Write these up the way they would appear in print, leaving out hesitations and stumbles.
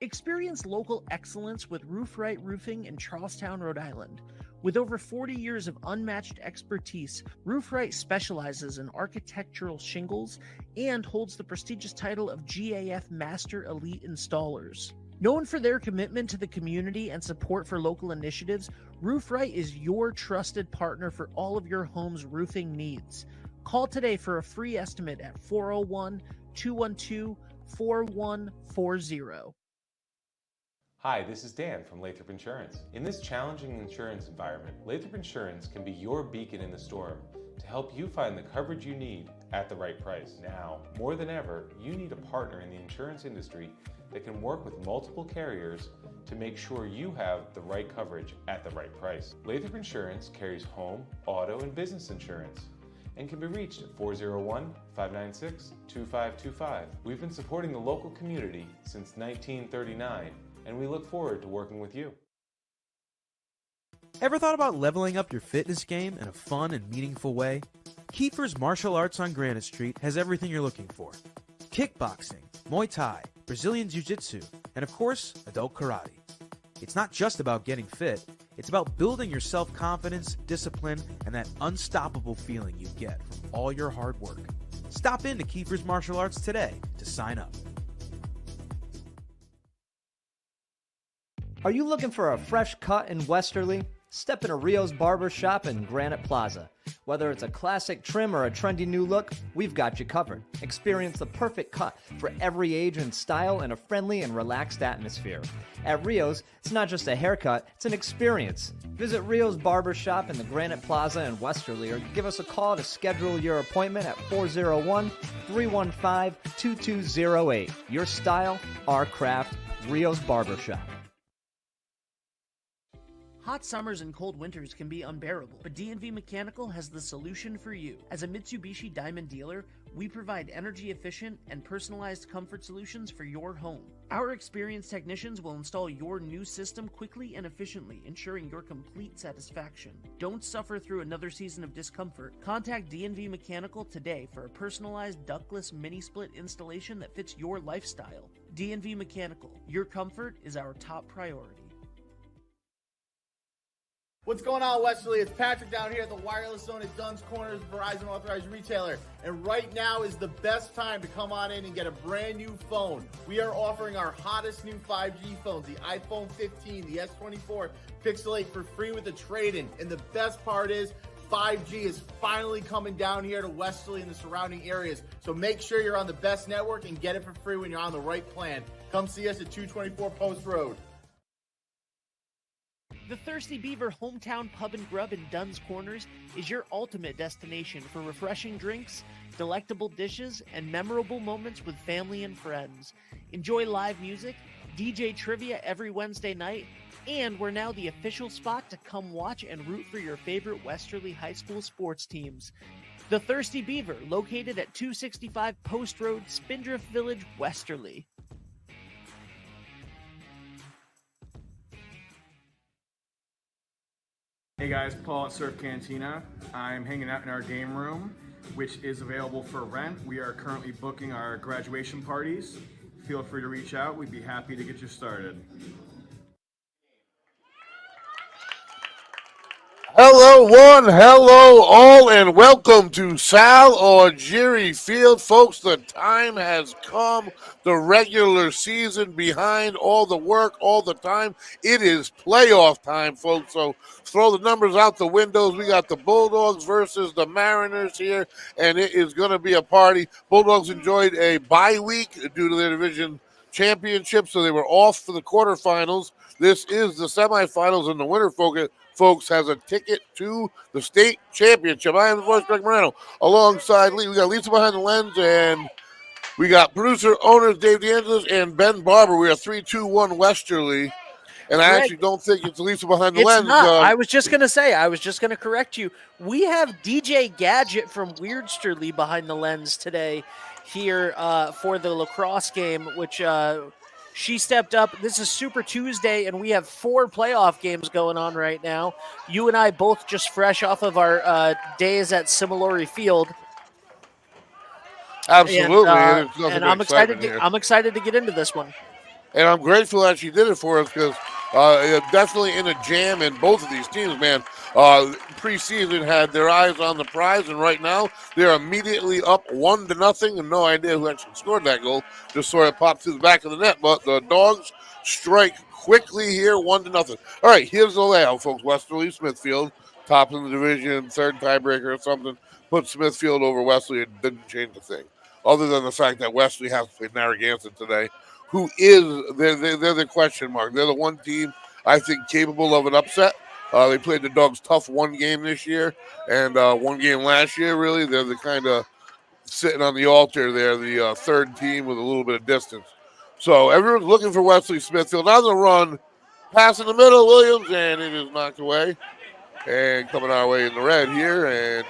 Experience local excellence with Roof Right Roofing in Charlestown, Rhode Island. With over 40 years of unmatched expertise, Roof Right specializes in architectural shingles and holds the prestigious title of GAF Master Elite Installers. Known for their commitment to the community and support for local initiatives, Roof Right is your trusted partner for all of your home's roofing needs. Call today for a free estimate at 401-212-4140. Hi, this is Dan from Lathrop Insurance. In this challenging insurance environment, Lathrop Insurance can be your beacon in the storm to help you find the coverage you need at the right price. Now, more than ever, you need a partner in the insurance industry that can work with multiple carriers to make sure you have the right coverage at the right price. Lathrop Insurance carries home, auto, and business insurance and can be reached at 401-596-2525. We've been supporting the local community since 1939, and we look forward to working with you. Ever thought about leveling up your fitness game in a fun and meaningful way? Kiefer's Martial Arts on Granite Street has everything you're looking for. Kickboxing, Muay Thai, Brazilian Jiu-Jitsu, and of course, adult karate. It's not just about getting fit, it's about building your self-confidence, discipline, and that unstoppable feeling you get from all your hard work. Stop into Kiefer's Martial Arts today to sign up. Are you looking for a fresh cut in Westerly? Step into Rio's Barber Shop in Granite Plaza. Whether it's a classic trim or a trendy new look, we've got you covered. Experience the perfect cut for every age and style in a friendly and relaxed atmosphere. At Rio's, it's not just a haircut, it's an experience. Visit Rio's Barber Shop in the Granite Plaza in Westerly or give us a call to schedule your appointment at 401-315-2208. Your style, our craft, Rio's Barber Shop. Hot summers and cold winters can be unbearable, but D&V Mechanical has the solution for you. As a Mitsubishi Diamond dealer, we provide energy-efficient and personalized comfort solutions for your home. Our experienced technicians will install your new system quickly and efficiently, ensuring your complete satisfaction. Don't suffer through another season of discomfort. Contact D&V Mechanical today for a personalized ductless mini-split installation that fits your lifestyle. D&V Mechanical, your comfort is our top priority. What's going on, Westerly? It's Patrick down here at the Wireless Zone at Dunn's Corners, Verizon authorized retailer. And right now is the best time to come on in and get a brand new phone. We are offering our hottest new 5G phones, the iPhone 15, the S24 Pixel 8 for free with a trade-in. And the best part is 5G is finally coming down here to Westerly and the surrounding areas. So make sure you're on the best network and get it for free when you're on the right plan. Come see us at 224 Post Road. The Thirsty Beaver Hometown Pub and Grub in Dunn's Corners is your ultimate destination for refreshing drinks, delectable dishes, and memorable moments with family and friends. Enjoy live music, DJ trivia every Wednesday night, and we're now the official spot to come watch and root for your favorite Westerly High School sports teams. The Thirsty Beaver, located at 265 Post Road, Spindrift Village, Westerly. Hey guys, Paul at Surf Cantina. I'm hanging out in our game room, which is available for rent. We are currently booking our graduation parties. Feel free to reach out. We'd be happy to get you started. Hello one, hello all, and welcome to Sal Augeri Field. Folks, the time has come. The regular season behind all the work, all the time. It is playoff time, folks, so throw the numbers out the windows. We got the Bulldogs versus the Mariners here, and it is going to be a party. Bulldogs enjoyed a bye week due to their division championship, so they were off for the quarterfinals. This is the semifinals, and the winner, folks, has a ticket to the state championship. I am the voice, Greg Moreno. Alongside Lee, we got Lisa behind the lens, and we got producer, owners, Dave DeAngelis, and Ben Barber. We are 3-2-1 Westerly. And I actually don't think it's Lisa behind the lens. It's not. I was just going to correct you. We have DJ Gadget from Weirsterly behind the lens today here for the lacrosse game, which she stepped up. This is Super Tuesday, and we have 4 playoff games going on right now. You and I both just fresh off of our days at Similori Field. Absolutely. And I'm excited to get into this one. And I'm grateful that she did it for us because definitely in a jam in both of these teams, man. Preseason had their eyes on the prize, and right now they're immediately up 1-0, and no idea who actually scored that goal. Just sort of popped through the back of the net, but the Dogs strike quickly here, 1-0. All right, here's the layout, folks. Westerly, Smithfield, top in the division, third tiebreaker or something. Put Smithfield over Wesley. It didn't change a thing, other than the fact that Wesley has to play Narragansett today. Who is they're the question mark. They're the one team I think capable of an upset. They played the Dogs tough one game this year and one game last year, really. They're the kind of sitting on the altar there, the third team with a little bit of distance. So everyone's looking for Wesley Smithfield on the run. Pass in the middle, Williams, and it is knocked away. And coming our way in the red here and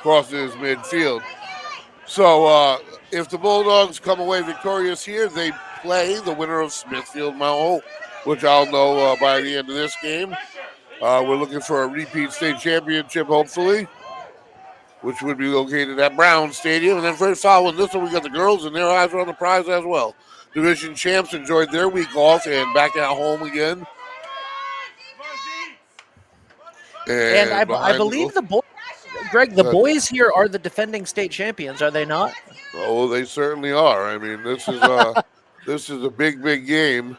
crosses midfield. So if the Bulldogs come away victorious here, they play the winner of Smithfield Mount Hope, which I'll know by the end of this game. We're looking for a repeat state championship, hopefully, which would be located at Brown Stadium. And then for following this one, we got the girls, and their eyes are on the prize as well. Division champs enjoyed their week off and back at home again. And I believe the boys, Greg, the boys here are the defending state champions, are they not? Oh, they certainly are. I mean, this is this is a big game.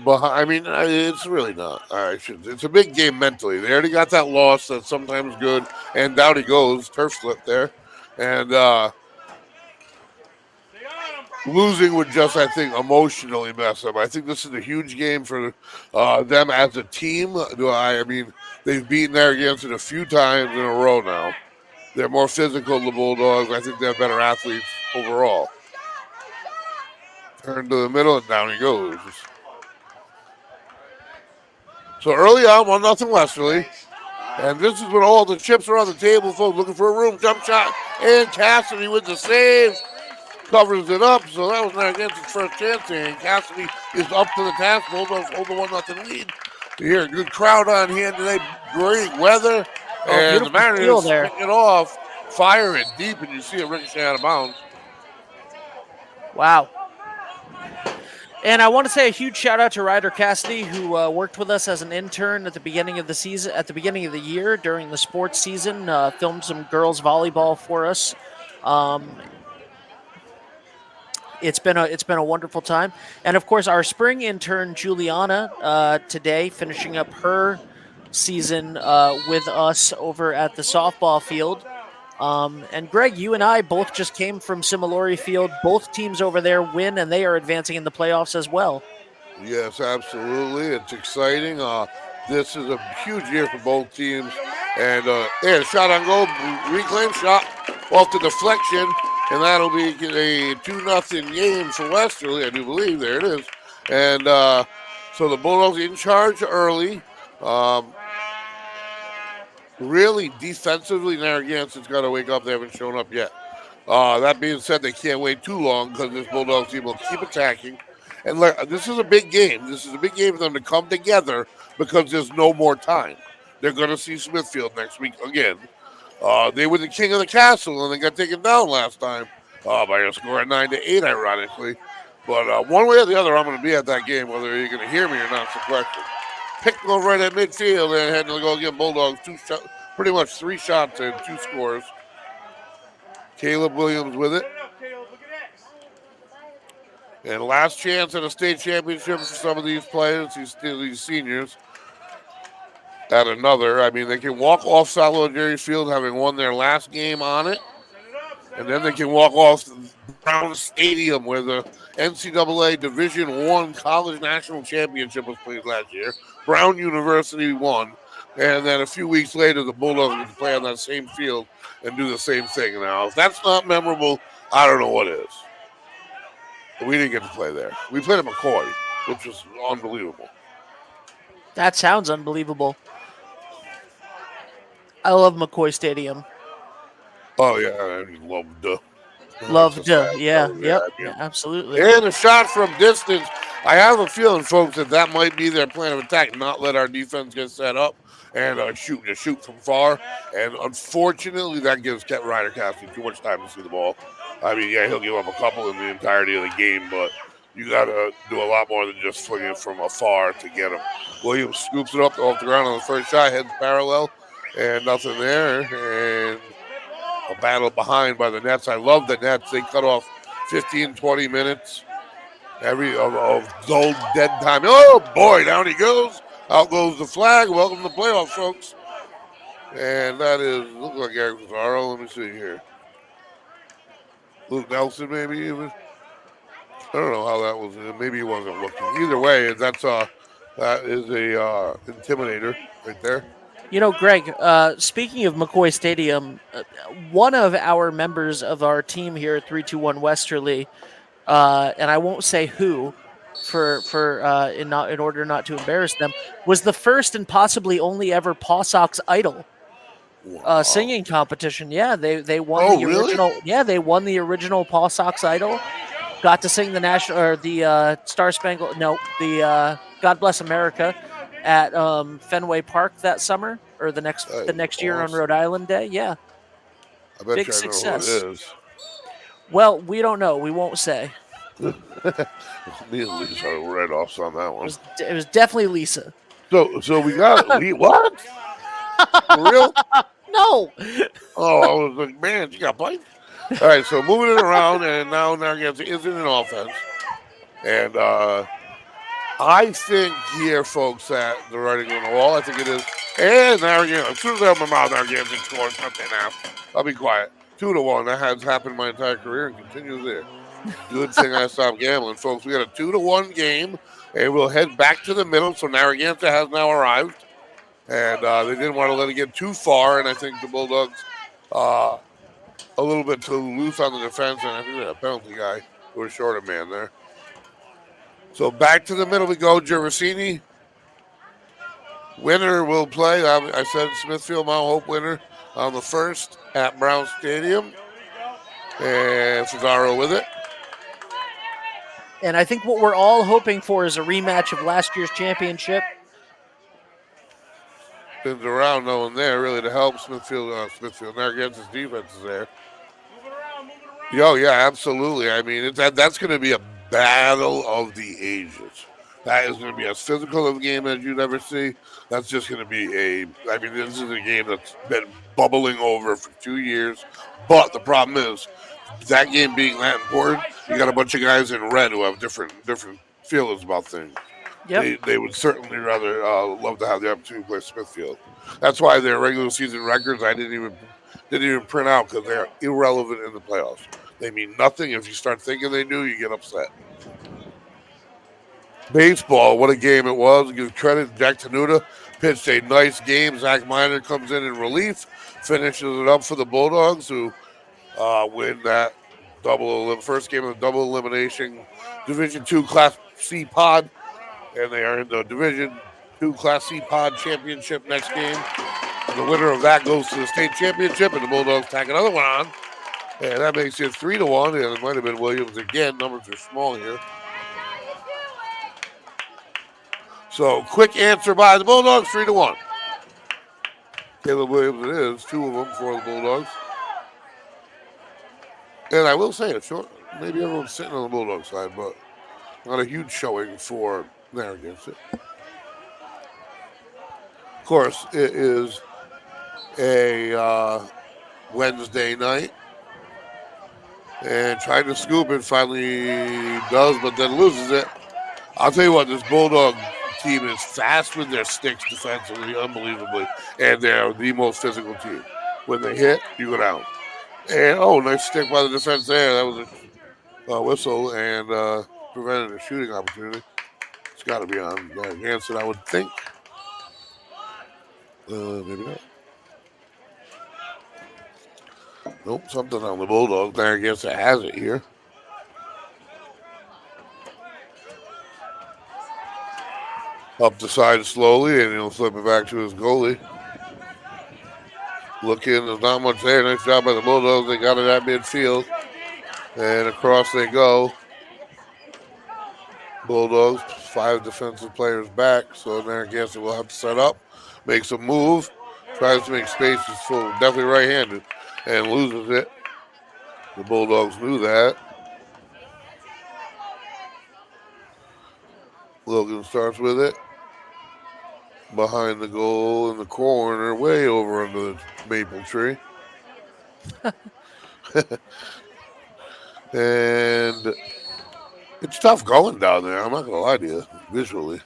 But I mean, it's really not. It's a big game mentally. They already got that loss that's sometimes good, and down he goes, turf slip there, and losing would just, I think, emotionally mess them. I think this is a huge game for them as a team. I mean, they've beaten Narragansett a few times in a row now. They're more physical, the Bulldogs. I think they're better athletes overall. Turn to the middle, and down he goes. So early on, 1-0 Westerly. And this is when all the chips are on the table, folks, looking for a room. Jump shot, and Cassidy with the save. Covers it up, so that was Narragansett's first chance, and Cassidy is up to the task. Bulldogs hold the 1-0 lead. You hear a good crowd on hand today, great weather, and the Mariners pick it off, fire it deep, and you see it ricochet out of bounds. Wow. And I want to say a huge shout out to Ryder Cassidy, who worked with us as an intern at the beginning of the season, at the beginning of the year during the sports season, filmed some girls volleyball for us. It's been a wonderful time, and of course our spring intern Juliana today finishing up her season with us over at the softball field. And Greg, you and I both just came from Similori Field. Both teams over there win, and they are advancing in the playoffs as well. Yes, absolutely. It's exciting. This is a huge year for both teams. And shot on goal, reclaim shot off the deflection, and that'll be a 2-0 game for Westerly, I do believe. There it is. And so the Bulldogs in charge early. Really, defensively, Narragansett's got to wake up. They haven't shown up yet. That being said, they can't wait too long because this Bulldogs team will keep attacking. And this is a big game. This is a big game for them to come together because there's no more time. They're going to see Smithfield next week again. They were the king of the castle, and they got taken down last time by a score of 9-8, ironically. But one way or the other, I'm going to be at that game, whether you're going to hear me or not, is the question. Picked one right at midfield and had to go again. Bulldogs, pretty much 3 shots and 2 scores. Caleb Williams with it. And last chance at a state championship for some of these players, these seniors. At another, I mean, they can walk off South Jerry Field having won their last game on it. And then they can walk off Brown Stadium where the NCAA Division I College National Championship was played last year. Brown University won. And then a few weeks later, the Bulldogs get to play on that same field and do the same thing. Now, if that's not memorable, I don't know what is. But we didn't get to play there. We played at McCoy, which was unbelievable. That sounds unbelievable. I love McCoy Stadium. Oh, yeah, I Loved, yeah, absolutely. And a shot from distance. I have a feeling, folks, that might be their plan of attack, not let our defense get set up and shoot from far. And unfortunately, that gives Ryder Cassidy too much time to see the ball. I mean, yeah, he'll give up a couple in the entirety of the game, but you got to do a lot more than just fling it from afar to get him. Williams scoops it up off the ground on the first shot, heads parallel, and nothing there. And a battle behind by the Nets. I love the Nets. They cut off 15, 20 minutes of dull dead time. Oh, boy, down he goes. Out goes the flag. Welcome to the playoffs, folks. And that is, looks like Eric Lazaro. Let me see here. Luke Nelson, maybe even. I don't know how that was. Maybe he wasn't looking. Either way, that is a intimidator right there. You know, Greg, speaking of McCoy Stadium, one of our members of our team here at 321 Westerly, and I won't say who, in order not to embarrass them, was the first and possibly only ever Paw Sox Idol singing competition. Yeah, they won the original. Really? Yeah, they won the original Paw Sox Idol. Got to sing the Star Spangled. No, the God Bless America at Fenway Park that summer, or the next year on Rhode Island Day. Yeah, I bet big you I success. know who it is. Well, we don't know. We won't say. Me and Lisa are write-offs on that one. It was definitely Lisa. So we got what? For real? No. Oh, I was like, man, you got bites. All right, so moving it around, and now Narragansett is in an offense. And I think here, folks, that the writing on the wall, I think it is. And Narragansett, as soon as I have my mouth, Narragansett scores something now. I'll be quiet. 2-1. That has happened my entire career and continues there. Good thing I stopped gambling, folks. We got a 2-1 game, and we'll head back to the middle. So Narragansett has now arrived. And they didn't want to let it get too far, and I think the Bulldogs a little bit too loose on the defense, and I think that penalty guy who was short a man there. So back to the middle we go. Gervasini. Winner will play. I said Smithfield Mount Hope winner on the first at Brown Stadium. And Cesaro with it. And I think what we're all hoping for is a rematch of last year's championship. Spins around, no one there really to help Smithfield. Narragansett's defense is there. Oh, yeah, absolutely. I mean, that's going to be a battle of the ages. That is going to be as physical of a game as you'd ever see. That's just going to be this is a game that's been bubbling over for 2 years. But the problem is, that game being that important, you got a bunch of guys in red who have different feelings about things. Yep. They would certainly rather love to have the opportunity to play Smithfield. That's why their regular season records I didn't even print out, because they are irrelevant in the playoffs. They mean nothing. If you start thinking they do, you get upset. Baseball, what a game it was. Give credit to Jack Tenuta. Pitched a nice game. Zach Miner comes in relief, finishes it up for the Bulldogs, who win that first game of the double elimination Division II Class C pod. And they are in the Division II Class C pod championship next game. And the winner of that goes to the state championship, and the Bulldogs tack another one on. And that makes it 3-1. And it might have been Williams again. Numbers are small here. So, quick answer by the Bulldogs, 3-1. Caleb Williams it is, 2 of them for the Bulldogs. And I will say, maybe everyone's sitting on the Bulldog side, but not a huge showing for Narragansett. Of course, it is a Wednesday night. And trying to scoop it, finally does, but then loses it. I'll tell you what, this Bulldog team is fast with their sticks defensively, unbelievably. And they're the most physical team. When they hit, you go down. And, nice stick by the defense there. That was a whistle and prevented a shooting opportunity. It's got to be on Narragansett, I would think. Maybe not. Nope, something on the Bulldogs. Narragansett has it here. Up the side slowly, and he'll flip it back to his goalie. Looking, there's not much there. Nice job by the Bulldogs. They got it at midfield. And across they go. Bulldogs, 5 defensive players back. So Narragansett will have to set up. Makes a move. Tries to make space. He's full, definitely right-handed. And loses it. The Bulldogs knew that. Logan starts with it. Behind the goal in the corner, way over under the maple tree. And it's tough going down there. I'm not going to lie to you, visually.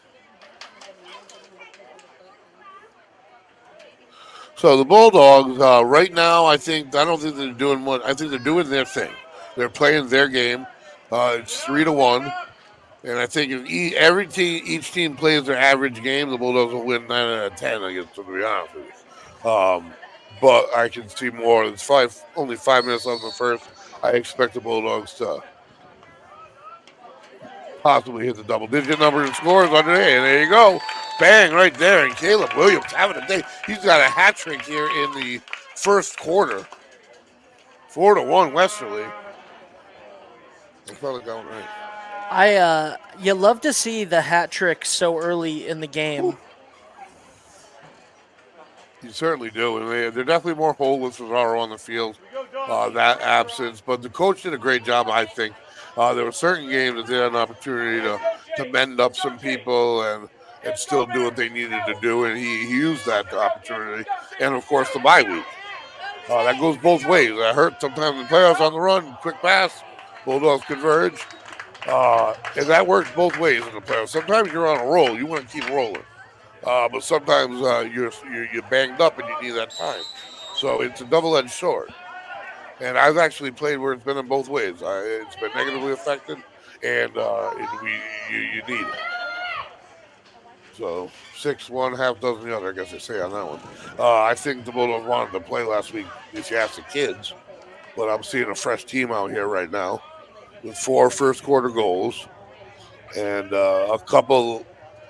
So the Bulldogs, right now, I don't think they're doing much. I think they're doing their thing. They're playing their game. It's 3-1. And I think if each team plays their average game, the Bulldogs will win 9 out of 10, I guess, to be honest with you. But I can see more. It's only 5 minutes left in the first. I expect the Bulldogs to possibly hit the double-digit number in scores under there. And there you go. Bang, right there. And Caleb Williams having a day. He's got a hat trick here in the first quarter. 4-1 Westerly. That's probably going right. You love to see the hat trick so early in the game. Ooh. You certainly do. And they're definitely more hole are on the field, that absence. But the coach did a great job, I think. There were certain games that they had an opportunity to mend up some people and still do what they needed to do. And he used that opportunity. And, of course, the bye week. That goes both ways. I heard sometimes in the playoffs on the run, quick pass, Bulldogs converge. And that works both ways in the playoffs. Sometimes you're on a roll. You want to keep rolling. But sometimes you're banged up and you need that time. So it's a double-edged sword. And I've actually played where it's been in both ways. It's been negatively affected, and you need it. So 6-1, half dozen the other, I guess they say on that one. I think the Bulldogs wanted to play last week if you ask the kids. But I'm seeing a fresh team out here right now with 4 first-quarter goals and a couple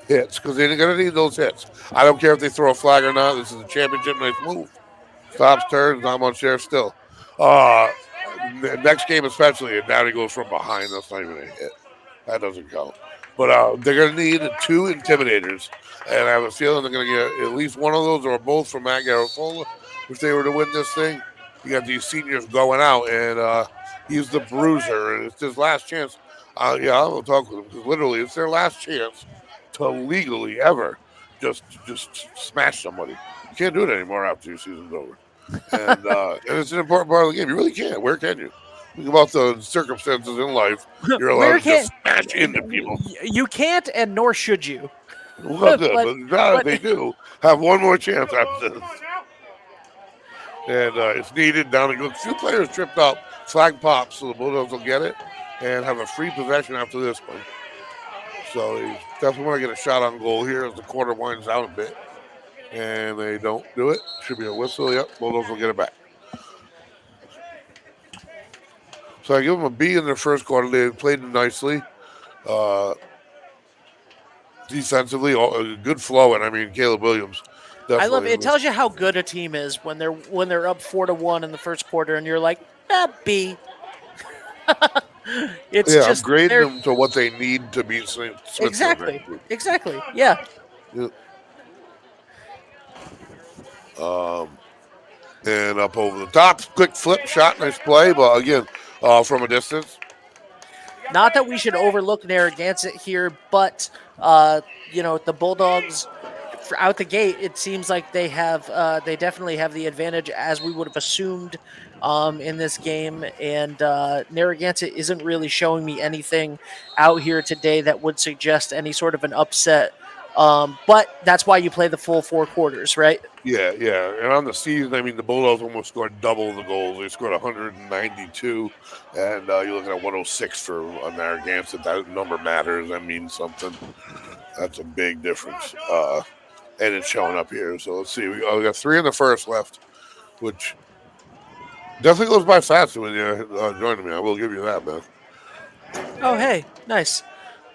hits, because they're going to need those hits. I don't care if they throw a flag or not. This is a championship. Nice move. Stops, turns, not much there still. Next game especially, and now he goes from behind. That's not even a hit. That doesn't count. But they're going to need 2 intimidators, and I have a feeling they're going to get at least one of those or both from Matt Garofola if they were to win this thing. You got these seniors going out, and he's the bruiser, and it's his last chance. I'll talk with him, because literally it's their last chance to legally ever just smash somebody. You can't do it anymore after your season's over. And it's an important part of the game. You really can't. Where can you? Think about the circumstances in life. You're allowed to just smash into people. You can't, and nor should you. Well, good, but now if they do, have one more chance after this. And it's needed. Down to go. A few players tripped up. Flag pops, so the Bulldogs will get it and have a free possession after this one. So they definitely want to get a shot on goal here as the quarter winds out a bit. And they don't do it. Should be a whistle. Yep, Bulldogs will get it back. So I give them a B in their first quarter. They played nicely. Defensively, good flow. And I mean, Caleb Williams. I love it. It tells you how good a team is when they're up 4-1 in the first quarter, and you're like, B. It's just I'm grading them to what they need to beat Smith. Exactly. Yeah. And up over the top, quick flip shot, nice play, but again, from a distance. Not that we should overlook Narragansett here, but the Bulldogs out the gate, it seems like they definitely have the advantage, as we would have assumed in this game. And Narragansett isn't really showing me anything out here today that would suggest any sort of an upset. But that's why you play the full 4 quarters, right? Yeah. And on the season, I mean, the Bulldogs almost scored double the goals. They scored 192, and you're looking at 106 for Narragansett. That number matters. That means something. That's a big difference. And it's showing up here. So let's see. We got 3 in the first left, which definitely goes by faster when you're joining me. I will give you that, man. Oh, hey. Nice.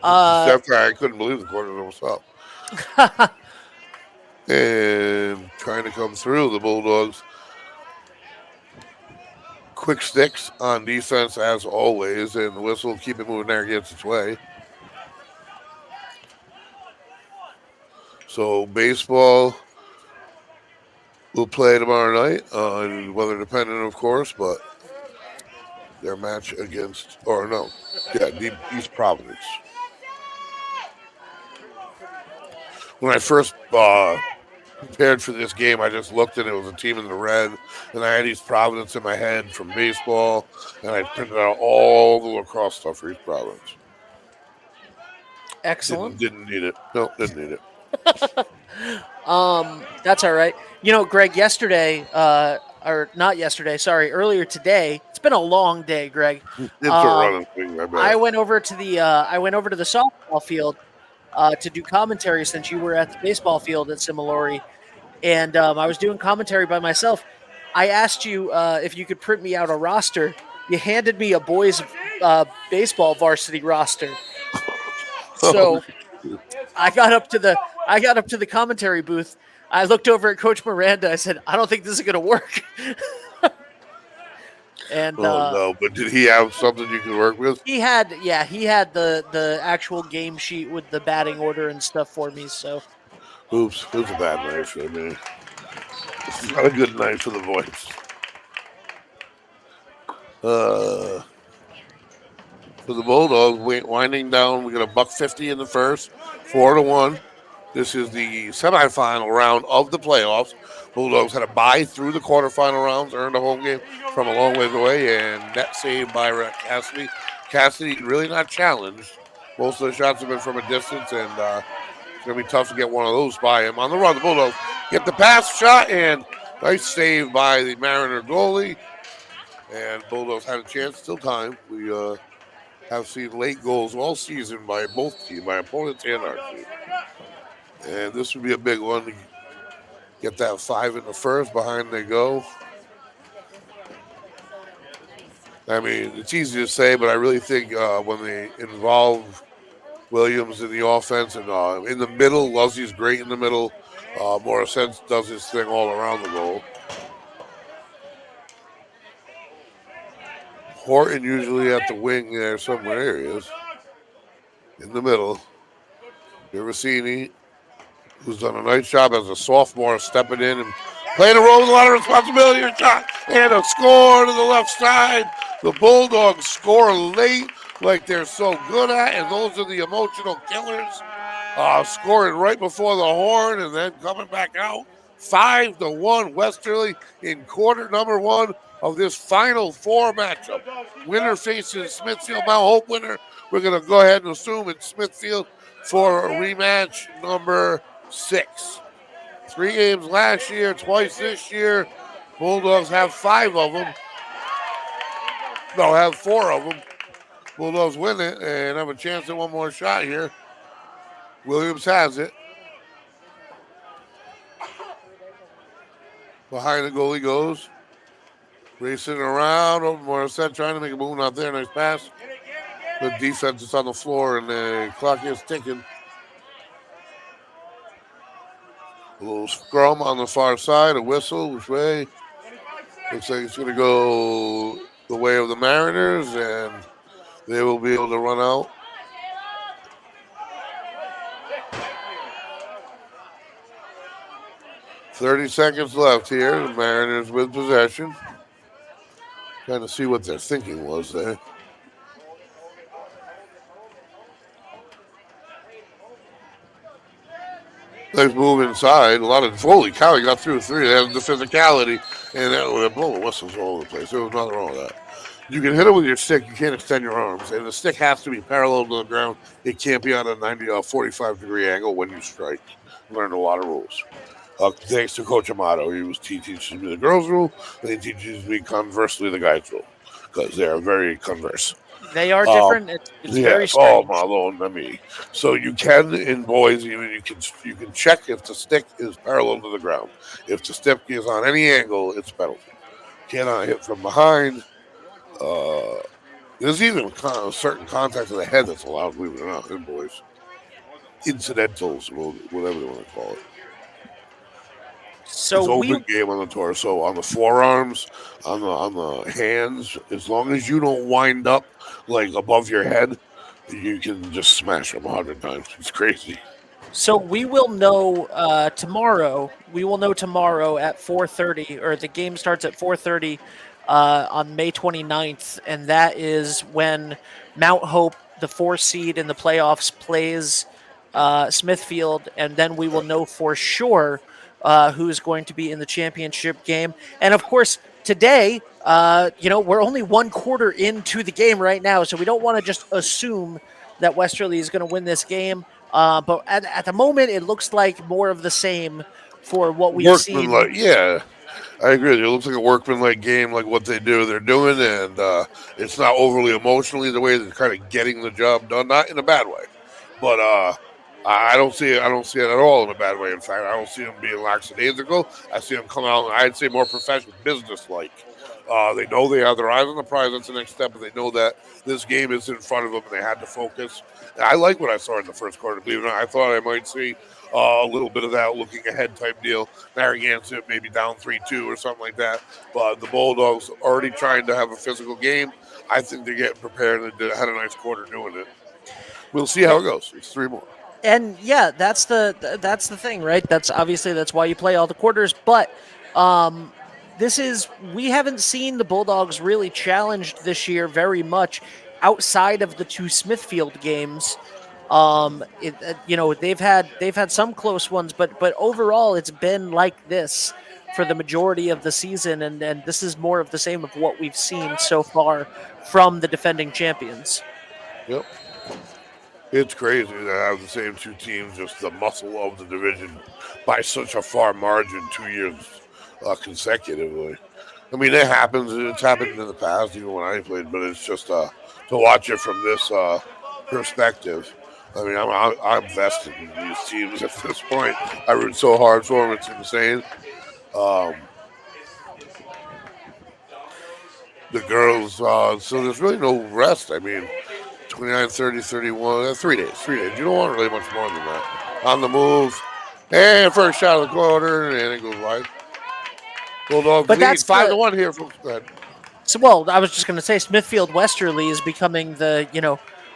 I couldn't believe the quarter was up. And trying to come through, the Bulldogs. Quick sticks on defense as always, and the whistle keep it moving there against its way. So baseball will play tomorrow night, weather dependent, of course, but their match against, East Providence. when I first prepared for this game, I just looked and it was a team in the red, and I had East Providence in my head from baseball, and I printed out all the lacrosse stuff for East Providence. Excellent. Didn't need it. No, didn't need it. That's all right. You know, Greg, yesterday, or not yesterday, sorry, earlier today. It's been a long day, Greg. It's a running thing, I bet. I went over to the softball field to do commentary since you were at the baseball field at Similori, and I was doing commentary by myself. I asked you if you could print me out a roster. You handed me a boys baseball varsity roster. So I got up to the commentary booth. I looked over at Coach Miranda. I said, "I don't think this is going to work." And no, but did he have something you could work with? He had the actual game sheet with the batting order and stuff for me. So, Oops, it was a bad night for me. It's not a good night for the boys. For the Bulldogs, winding down, we got a $1.50 in the first, 4-1. This is the semifinal round of the playoffs. Bulldogs had a bye through the quarterfinal rounds, earned a home game from a long ways away, and net saved by Cassidy. Cassidy really not challenged. Most of the shots have been from a distance, and it's going to be tough to get one of those by him. On the run, the Bulldogs get the pass shot, and nice save by the Mariner goalie. And Bulldogs had a chance, still time. We have seen late goals all season by both teams, by opponents and our team. And this would be a big one to get that 5 in the first. Behind they go. I mean, it's easy to say, but I really think when they involve Williams in the offense and in the middle, Luzzie's great in the middle. Morissette does his thing all around the goal. Horton usually at the wing there somewhere. Here he is. In the middle. Irvasini, who's done a nice job as a sophomore, stepping in and playing a role with a lot of responsibility. A shot and a score to the left side. The Bulldogs score late like they're so good at, and those are the emotional killers. Scoring right before the horn and then coming back out. 5-1 Westerly in quarter number 1 of this Final Four matchup. Winner faces Smithfield. Mount Hope winner. We're going to go ahead and assume it's Smithfield for a rematch number 6. 3 games last year, twice this year. Bulldogs have 5 of them. No, have 4 of them. Bulldogs win it and have a chance at one more shot here. Williams has it. Behind the goalie goes. Racing around. Morissette trying to make a move out there. Nice pass. The defense is on the floor and the clock is ticking. A little scrum on the far side. A whistle. Which way? Looks like it's going to go the way of the Mariners, and they will be able to run out. $30 seconds left here. The Mariners with possession. Trying to see what their thinking was there. Nice move inside. A lot of, holy cow, he got through 3. They had the physicality, and they're blowing whistles all over the place. There was nothing wrong with that. You can hit it with your stick. You can't extend your arms, and the stick has to be parallel to the ground. It can't be on a 45-degree angle when you strike. Learned a lot of rules. Thanks to Coach Amato. He teaches me the girls' rule, and he teaches me conversely the guys' rule, because they are very converse. They are different. It's very strange. Oh, my Lord, I mean, so you can in boys, even you can check if the stick is parallel to the ground. If the stick is on any angle, it's penalty. Cannot hit from behind. There's even a certain contact to the head that's allowed, believe it or not, in boys. Incidentals, whatever they want to call it. So it's open game on the torso, on the forearms, on the hands. As long as you don't wind up like above your head, you can just smash them 100 times. It's crazy. So we will know tomorrow. We will know tomorrow at 4:30, or the game starts at 4:30 on May 29th, and that is when Mount Hope, the 4 seed in the playoffs, plays Smithfield, and then we will know for sure who's going to be in the championship game. And of course, today, we're only one quarter into the game right now, so we don't want to just assume that Westerly is going to win this game. But at the moment, it looks like more of the same for what we've seen. Workman-like, yeah. I agree with you. It looks like a workman-like game, like what they're doing, and it's not overly emotionally the way they're kind of getting the job done. Not in a bad way, but I don't see it. I don't see it at all in a bad way. In fact, I don't see them being lackadaisical. I see them come out, and I'd say more professional, business-like. They know they have their eyes on the prize. That's the next step, but they know that this game is in front of them, and they had to focus. And I like what I saw in the first quarter. Believe it or not, I thought I might see a little bit of that looking ahead type deal. Narragansett maybe down 3-2 or something like that. But the Bulldogs already trying to have a physical game. I think they're getting prepared and they had a nice quarter doing it. We'll see how it goes. It's 3 more. And yeah, that's the thing, right? That's why you play all the quarters. But we haven't seen the Bulldogs really challenged this year very much outside of the 2 Smithfield games. They've had some close ones, but overall it's been like this for the majority of the season, and this is more of the same of what we've seen so far from the defending champions. Yep. It's crazy to have the same 2 teams, just the muscle of the division by such a far margin 2 years consecutively. I mean, it happens. It's happened in the past, even when I played, but it's just to watch it from this perspective. I mean, I'm vested in these teams at this point. I root so hard for them; it's insane. The girls, so there's really no rest. I mean, 29, 30, 31, 3 days. 3 days. You don't want really much more than that. On the move, and first shot of the quarter, and it goes wide. Bulldogs lead 5-1 here, folks. Go ahead. So, well, I was just going to say Smithfield Westerly is becoming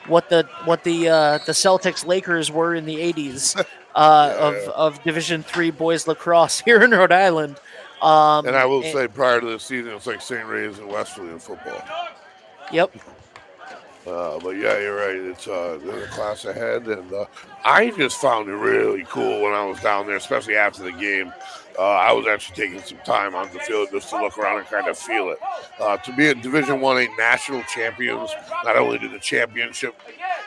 what the Celtics Lakers were in the 80s of Division III boys lacrosse here in Rhode Island. And I will say, prior to this season, it's like St. Ray's and Westerly in football. Yep. But yeah, you're right. It's there's a class ahead, and I just found it really cool when I was down there, especially after the game. I was actually taking some time on the field just to look around and kind of feel it. To be a Division I national champions, not only did the championship,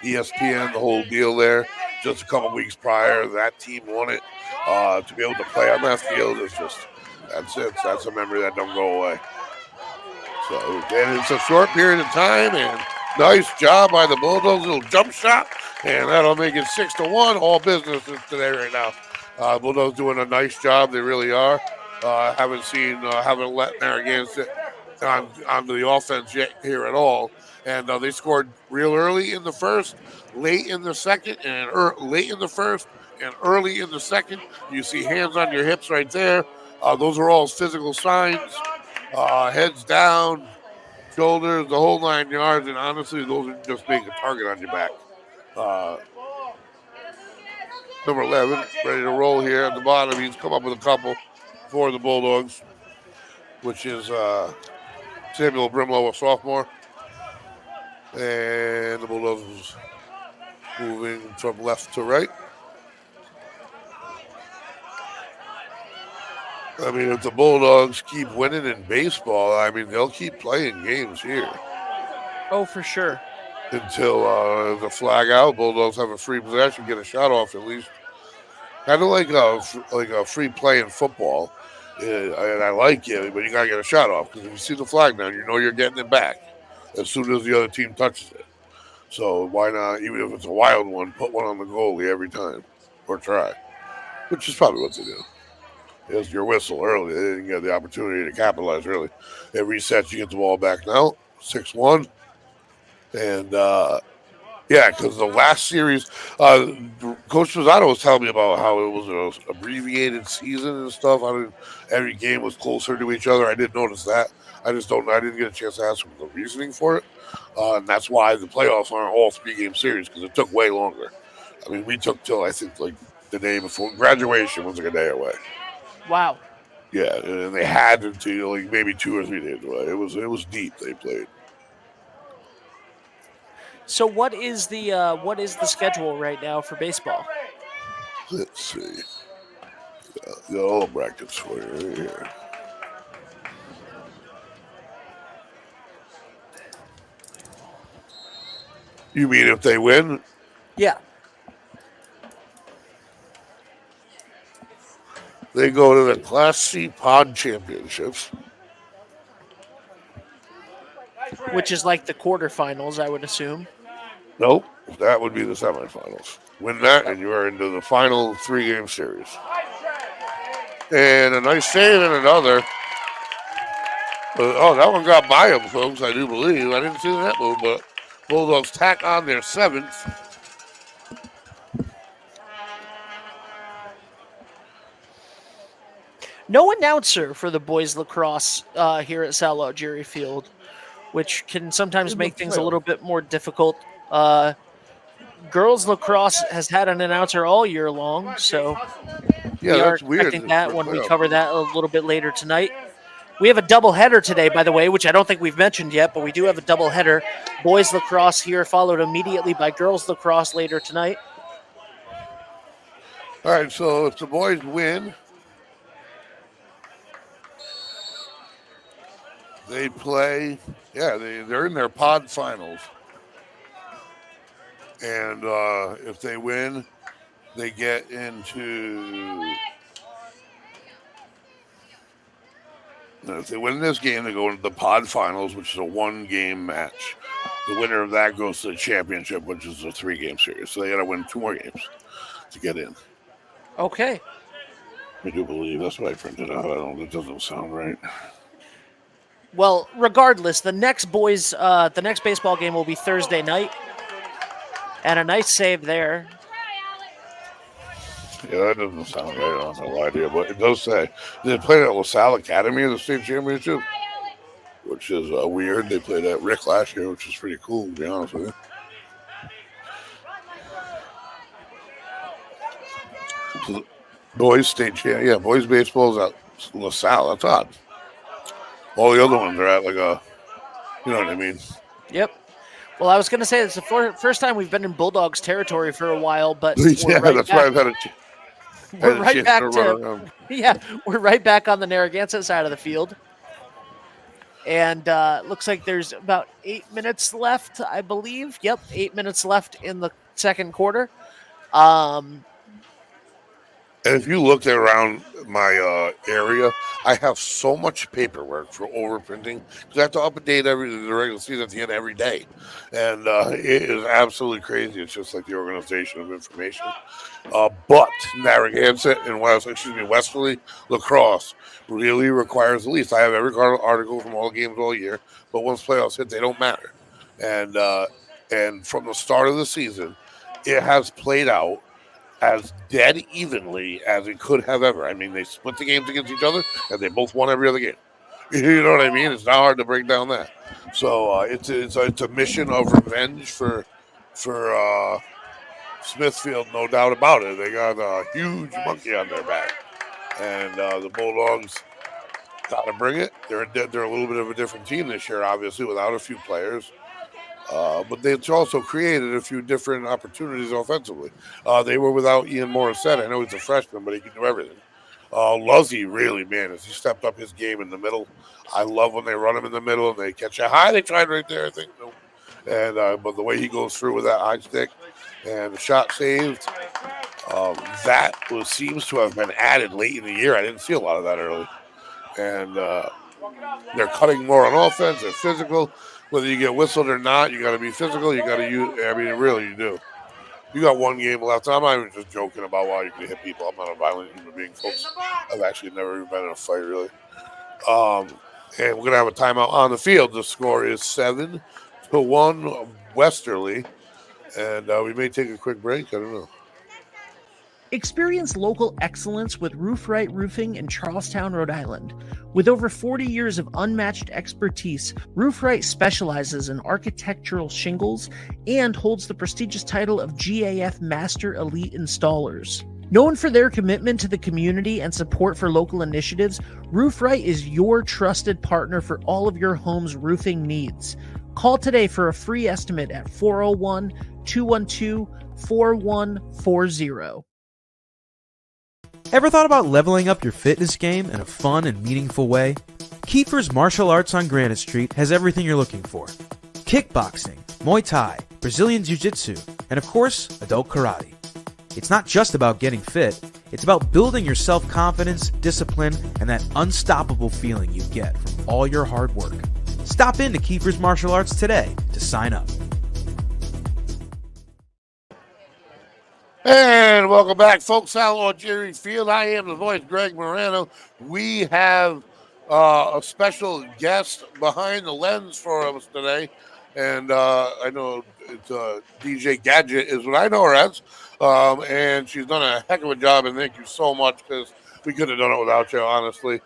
ESPN, the whole deal there, just a couple weeks prior, that team won it. To be able to play on that field is just, that's it. That's a memory that don't go away. So, and it's a short period of time, and nice job by the Bulldogs, little jump shot, and that'll make it 6-1. All business today right now. Bulldogs doing a nice job. They really are. Haven't let Narragansett onto the offense yet here at all. And they scored real early in the first, late in the second, and late in the first, and early in the second. You see hands on your hips right there. Those are all physical signs. Heads down, shoulders, the whole 9 yards. And honestly, those are just being a target on your back. Number 11, ready to roll here at the bottom. He's come up with a couple for the Bulldogs, which is Samuel Brimlow, a sophomore. And the Bulldogs moving from left to right. I mean, if the Bulldogs keep winning in baseball, I mean, they'll keep playing games here. Oh, for sure. Until the flag out, Bulldogs have a free possession, get a shot off at least. Kind of like a free play in football. And I like it, but you got to get a shot off because if you see the flag down, you know you're getting it back as soon as the other team touches it. So why not, even if it's a wild one, put one on the goalie every time or try, which is probably what they do. It's your whistle early. They didn't get the opportunity to capitalize early. It resets, you get the ball back now, 6-1. And, yeah, because the last series, Coach Rosado was telling me about how it was an abbreviated season and stuff. Every game was closer to each other. I didn't notice that. I didn't get a chance to ask him the reasoning for it. And that's why the playoffs aren't all 3-game series, because it took way longer. I mean, we took till, I think, like the day before graduation was like a day away. Wow. Yeah, and they had until like maybe 2 or 3 days away. It was deep they played. So what is the schedule right now for baseball? Let's see. The all brackets for you right here. You mean if they win? Yeah. They go to the Class C Pod Championships. Which is like the quarterfinals, I would assume. Nope, that would be the semifinals. Win that, and you are into the final 3-game series. And a nice save and another. That one got by them, folks, I do believe. I didn't see that move, but Bulldogs tack on their 7th. No announcer for the boys lacrosse here at Sal Algieri Field, which can sometimes make things a little bit more difficult. Girls lacrosse has had an announcer all year long, so yeah, we are that's weird. expecting that when we cover that a little bit later tonight. We have a doubleheader today, by the way, which I don't think we've mentioned yet, but we do have a doubleheader. Boys lacrosse here, followed immediately by girls lacrosse later tonight. All right, so if the boys win, they play, they're in their pod finals. And if they win, they get into, if they win this game, they go into the pod finals, which is a 1-game match. The winner of that goes to the championship, which is a 3-game series. So they got to win 2 more games to get in. Okay. I do believe that's what I printed out. It doesn't sound right. Well, regardless, the next baseball game will be Thursday night. And a nice save there. Yeah, that doesn't sound right. I don't have no idea, but it does say they played at LaSalle Academy in the state championship, which is weird. They played at Rick last year, which is pretty cool, to be honest with you. So boys state champ, boys baseball is at LaSalle. That's odd. All the other ones are at like a, you know what I mean? Yep. Well, I was going to say it's the first time we've been in Bulldogs territory for a while, but yeah, that's why I've had we're right back we're right back on the Narragansett side of the field, and looks like there's about 8 minutes left, I believe. Yep, 8 minutes left in the second quarter. And if you look around my area, I have so much paperwork for overprinting because I have to update the regular season at the end every day. And it is absolutely crazy. It's just like the organization of information. But Narragansett and Westerly Lacrosse really requires the least. I have every article from all games all year, but once playoffs hit, they don't matter. And from the start of the season, it has played out as dead evenly as it could have ever. I mean, they split the games against each other, and they both won every other game. You know what I mean? It's not hard to break down that. So it's a mission of revenge for Smithfield, no doubt about it. They got a huge monkey on their back, and the Bulldogs got to bring it. They're a little bit of a different team this year, obviously, without a few players. But they've also created a few different opportunities offensively. They were without Ian Morissette. I know he's a freshman, but he can do everything. Luzzy really, man, as he stepped up his game in the middle. I love when they run him in the middle and they catch it high. They tried right there, I think. No. And but the way he goes through with that high stick and the shot saved, that seems to have been added late in the year. I didn't see a lot of that early. And they're cutting more on offense. They're physical. Whether you get whistled or not, you got to be physical. You got to use. I mean, really, you do. You got 1 game left. I'm not even just joking about why you can hit people. I'm not a violent human being, folks. I've actually never even been in a fight, really. And we're gonna have a timeout on the field. The score is 7-1 Westerly, and we may take a quick break. I don't know. Experience local excellence with Roof Right Roofing in Charlestown, Rhode Island. With over 40 years of unmatched expertise, Roof Right specializes in architectural shingles and holds the prestigious title of GAF Master Elite Installers. Known for their commitment to the community and support for local initiatives, Roof Right is your trusted partner for all of your home's roofing needs. Call today for a free estimate at 401-212-4140. Ever thought about leveling up your fitness game in a fun and meaningful way? Kiefer's Martial Arts on Granite Street has everything you're looking for. Kickboxing, Muay Thai, Brazilian Jiu-Jitsu, and of course, adult karate. It's not just about getting fit, it's about building your self-confidence, discipline, and that unstoppable feeling you get from all your hard work. Stop into Kiefer's Martial Arts today to sign up. And welcome back, folks. Sal or Jerry Field. I am the voice, Greg Morano. We have a special guest behind the lens for us today. And I know it's DJ Gadget is what I know her as. And she's done a heck of a job, and thank you so much, because we couldn't have done it without you, honestly.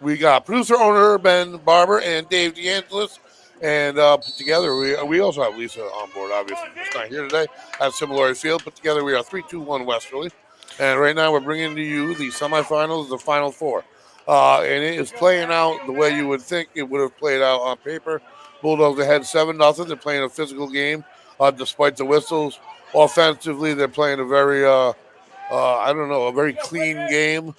We got producer, owner, Ben Barber, and Dave DeAngelis. And put together, we also have Lisa on board, obviously. She's not here today at Similarity Field. Put together, we are 3-2-1 Westerly. And right now, we're bringing to you the semifinals, the Final Four. And it is playing out the way you would think it would have played out on paper. Bulldogs ahead 7-0. They're playing a physical game despite the whistles. Offensively, they're playing a very, a very clean game.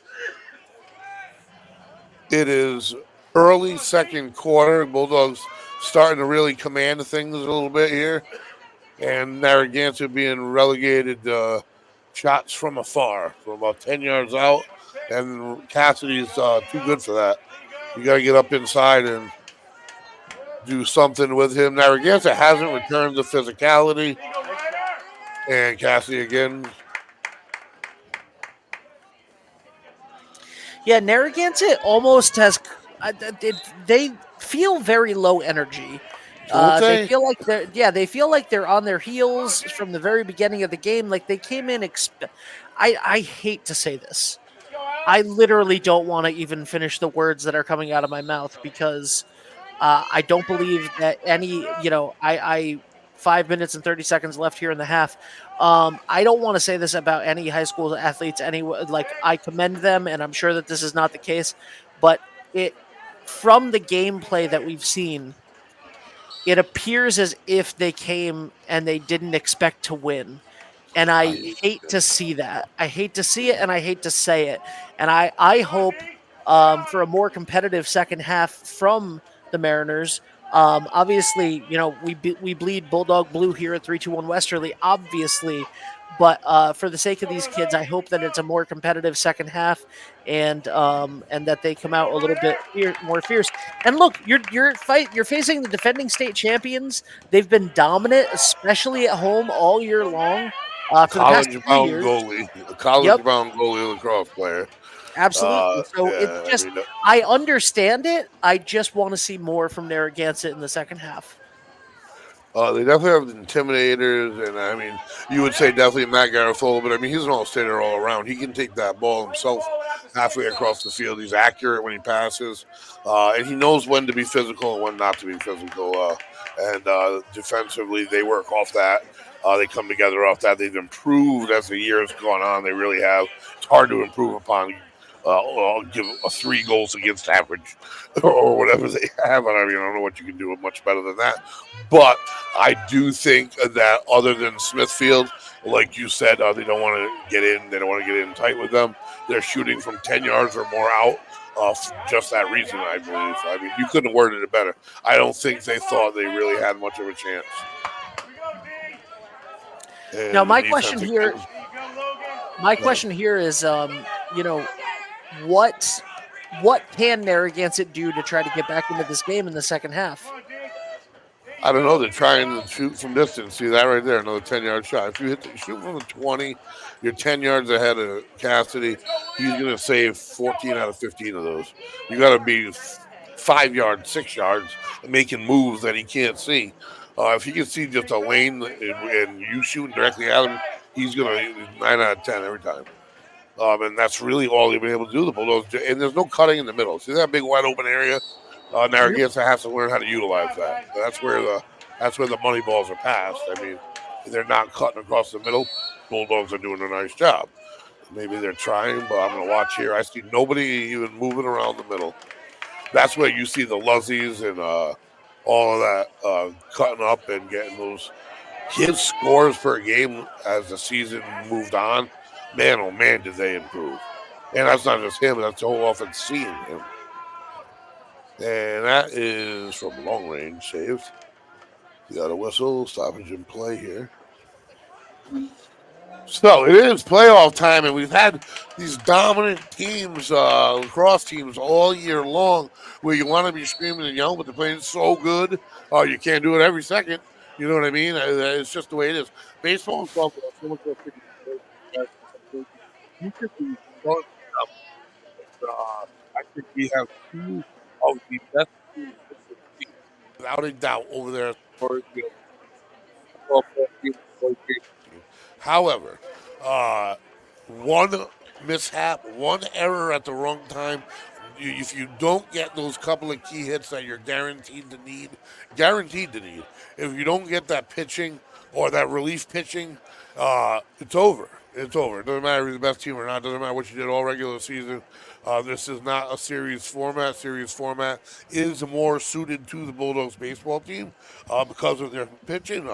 It is early second quarter. Bulldogs starting to really command things a little bit here. And Narragansett being relegated shots from afar, from about 10 yards out. And Cassidy's too good for that. You got to get up inside and do something with him. Narragansett hasn't returned the physicality. And Cassidy again. Yeah, Narragansett almost has. They feel very low energy. They feel like they feel like they're on their heels from the very beginning of the game. Like they came in. I hate to say this. I literally don't want to even finish the words that are coming out of my mouth, because I don't believe that any. I 5 minutes and 30 seconds left here in the half. I don't want to say this about any high school athletes. I commend them, and I'm sure that this is not the case, but from the gameplay that we've seen, it appears as if they came and they didn't expect to win. And I hate to see that. I hate to see it, and I hate to say it. And I hope for a more competitive second half from the Mariners. Obviously, we bleed Bulldog blue here at 3-2-1 Westerly, obviously. But for the sake of these kids, I hope that it's a more competitive second half, and that they come out a little bit more fierce. And look, you're facing the defending state champions. They've been dominant, especially at home, all year long. College-bound goalie lacrosse player. Absolutely. I understand it. I just want to see more from Narragansett in the second half. They definitely have intimidators, and I mean, you would say definitely Matt Garafola, but I mean, he's an all-stater all around. He can take that ball himself halfway across the field. He's accurate when he passes, and he knows when to be physical and when not to be physical. And defensively, they work off that. They come together off that. They've improved as the year has gone on. They really have. It's hard to improve upon. I'll give a 3 goals against average or whatever they have. I mean, I don't know what you can do much better than that. But I do think that other than Smithfield, like you said, they don't want to get in. They don't want to get in tight with them. They're shooting from 10 yards or more out. Just that reason, I believe. I mean, you couldn't have worded it better. I don't think they thought they really had much of a chance. And now, my question here is, what can Narragansett do to try to get back into this game in the second half? I don't know. They're trying to shoot from distance. See that right there? Another 10-yard shot. If you shoot from the 20, you're 10 yards ahead of Cassidy. He's going to save 14 out of 15 of those. You got to be 5 yards, 6 yards, making moves that he can't see. If he can see just a lane and you shooting directly at him, he's going to 9 out of 10 every time. And that's really all they've been able to do. The Bulldogs, and there's no cutting in the middle. See that big wide open area? Narragansett has to learn how to utilize that. That's where the money balls are passed. I mean, they're not cutting across the middle. Bulldogs are doing a nice job. Maybe they're trying, but I'm going to watch here. I see nobody even moving around the middle. That's where you see the Luzzies and all of that cutting up and getting those. His scores per game as the season moved on man, oh man, did they improve. And that's not just him, that's the whole offense seeing him. And that is from long range saved. You got a whistle, stoppage in play here. So it is playoff time, and we've had these dominant teams, lacrosse teams, all year long, where you want to be screaming and yelling, but they're playing so good. You can't do it every second. You know what I mean? It's just the way it is. Baseball and softball are so much more freaking. You could be going up. I think we have two of the best teams without a doubt over there. However, one mishap, one error at the wrong time, if you don't get those couple of key hits that you're guaranteed to need, if you don't get that pitching or that relief pitching, it's over. It's over. It doesn't matter if you're the best team or not. It doesn't matter what you did all regular season. This is not a series format. Series format is more suited to the Bulldogs baseball team because of their pitching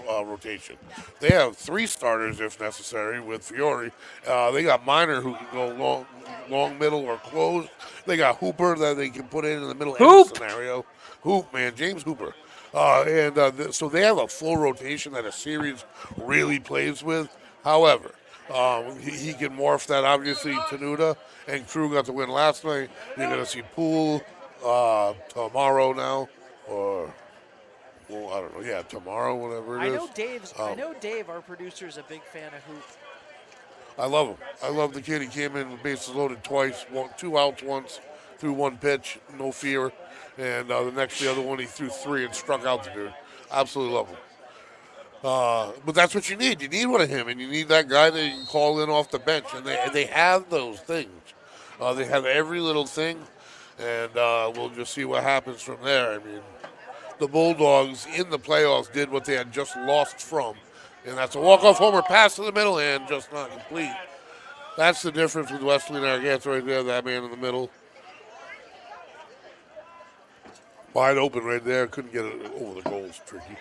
rotation. They have 3 starters if necessary with Fiore. They got Miner who can go long, middle, or close. They got Hooper that they can put in the middle any scenario. James Hooper. So they have a full rotation that a series really plays with. However, he can morph that, obviously, Tenuta and Crew got the win last night. You're going to see Poole tomorrow now, or, well, I don't know, yeah, tomorrow, whatever it is. I know Dave, our producer, is a big fan of Hoop. I love him. I love the kid. He came in with bases loaded twice, 2 outs once, threw 1 pitch, no fear. And the other one, he threw 3 and struck out the dude. Absolutely love him. But that's what you need. You need one of him, and you need that guy that you can call in off the bench. And they have those things. They have every little thing, and we'll just see what happens from there. I mean, the Bulldogs in the playoffs did what they had just lost from, and that's a walk-off homer pass to the middle and just not complete. That's the difference with Westerly and Narragansett right there, that man in the middle. Wide open right there. Couldn't get it over the goals. Tricky.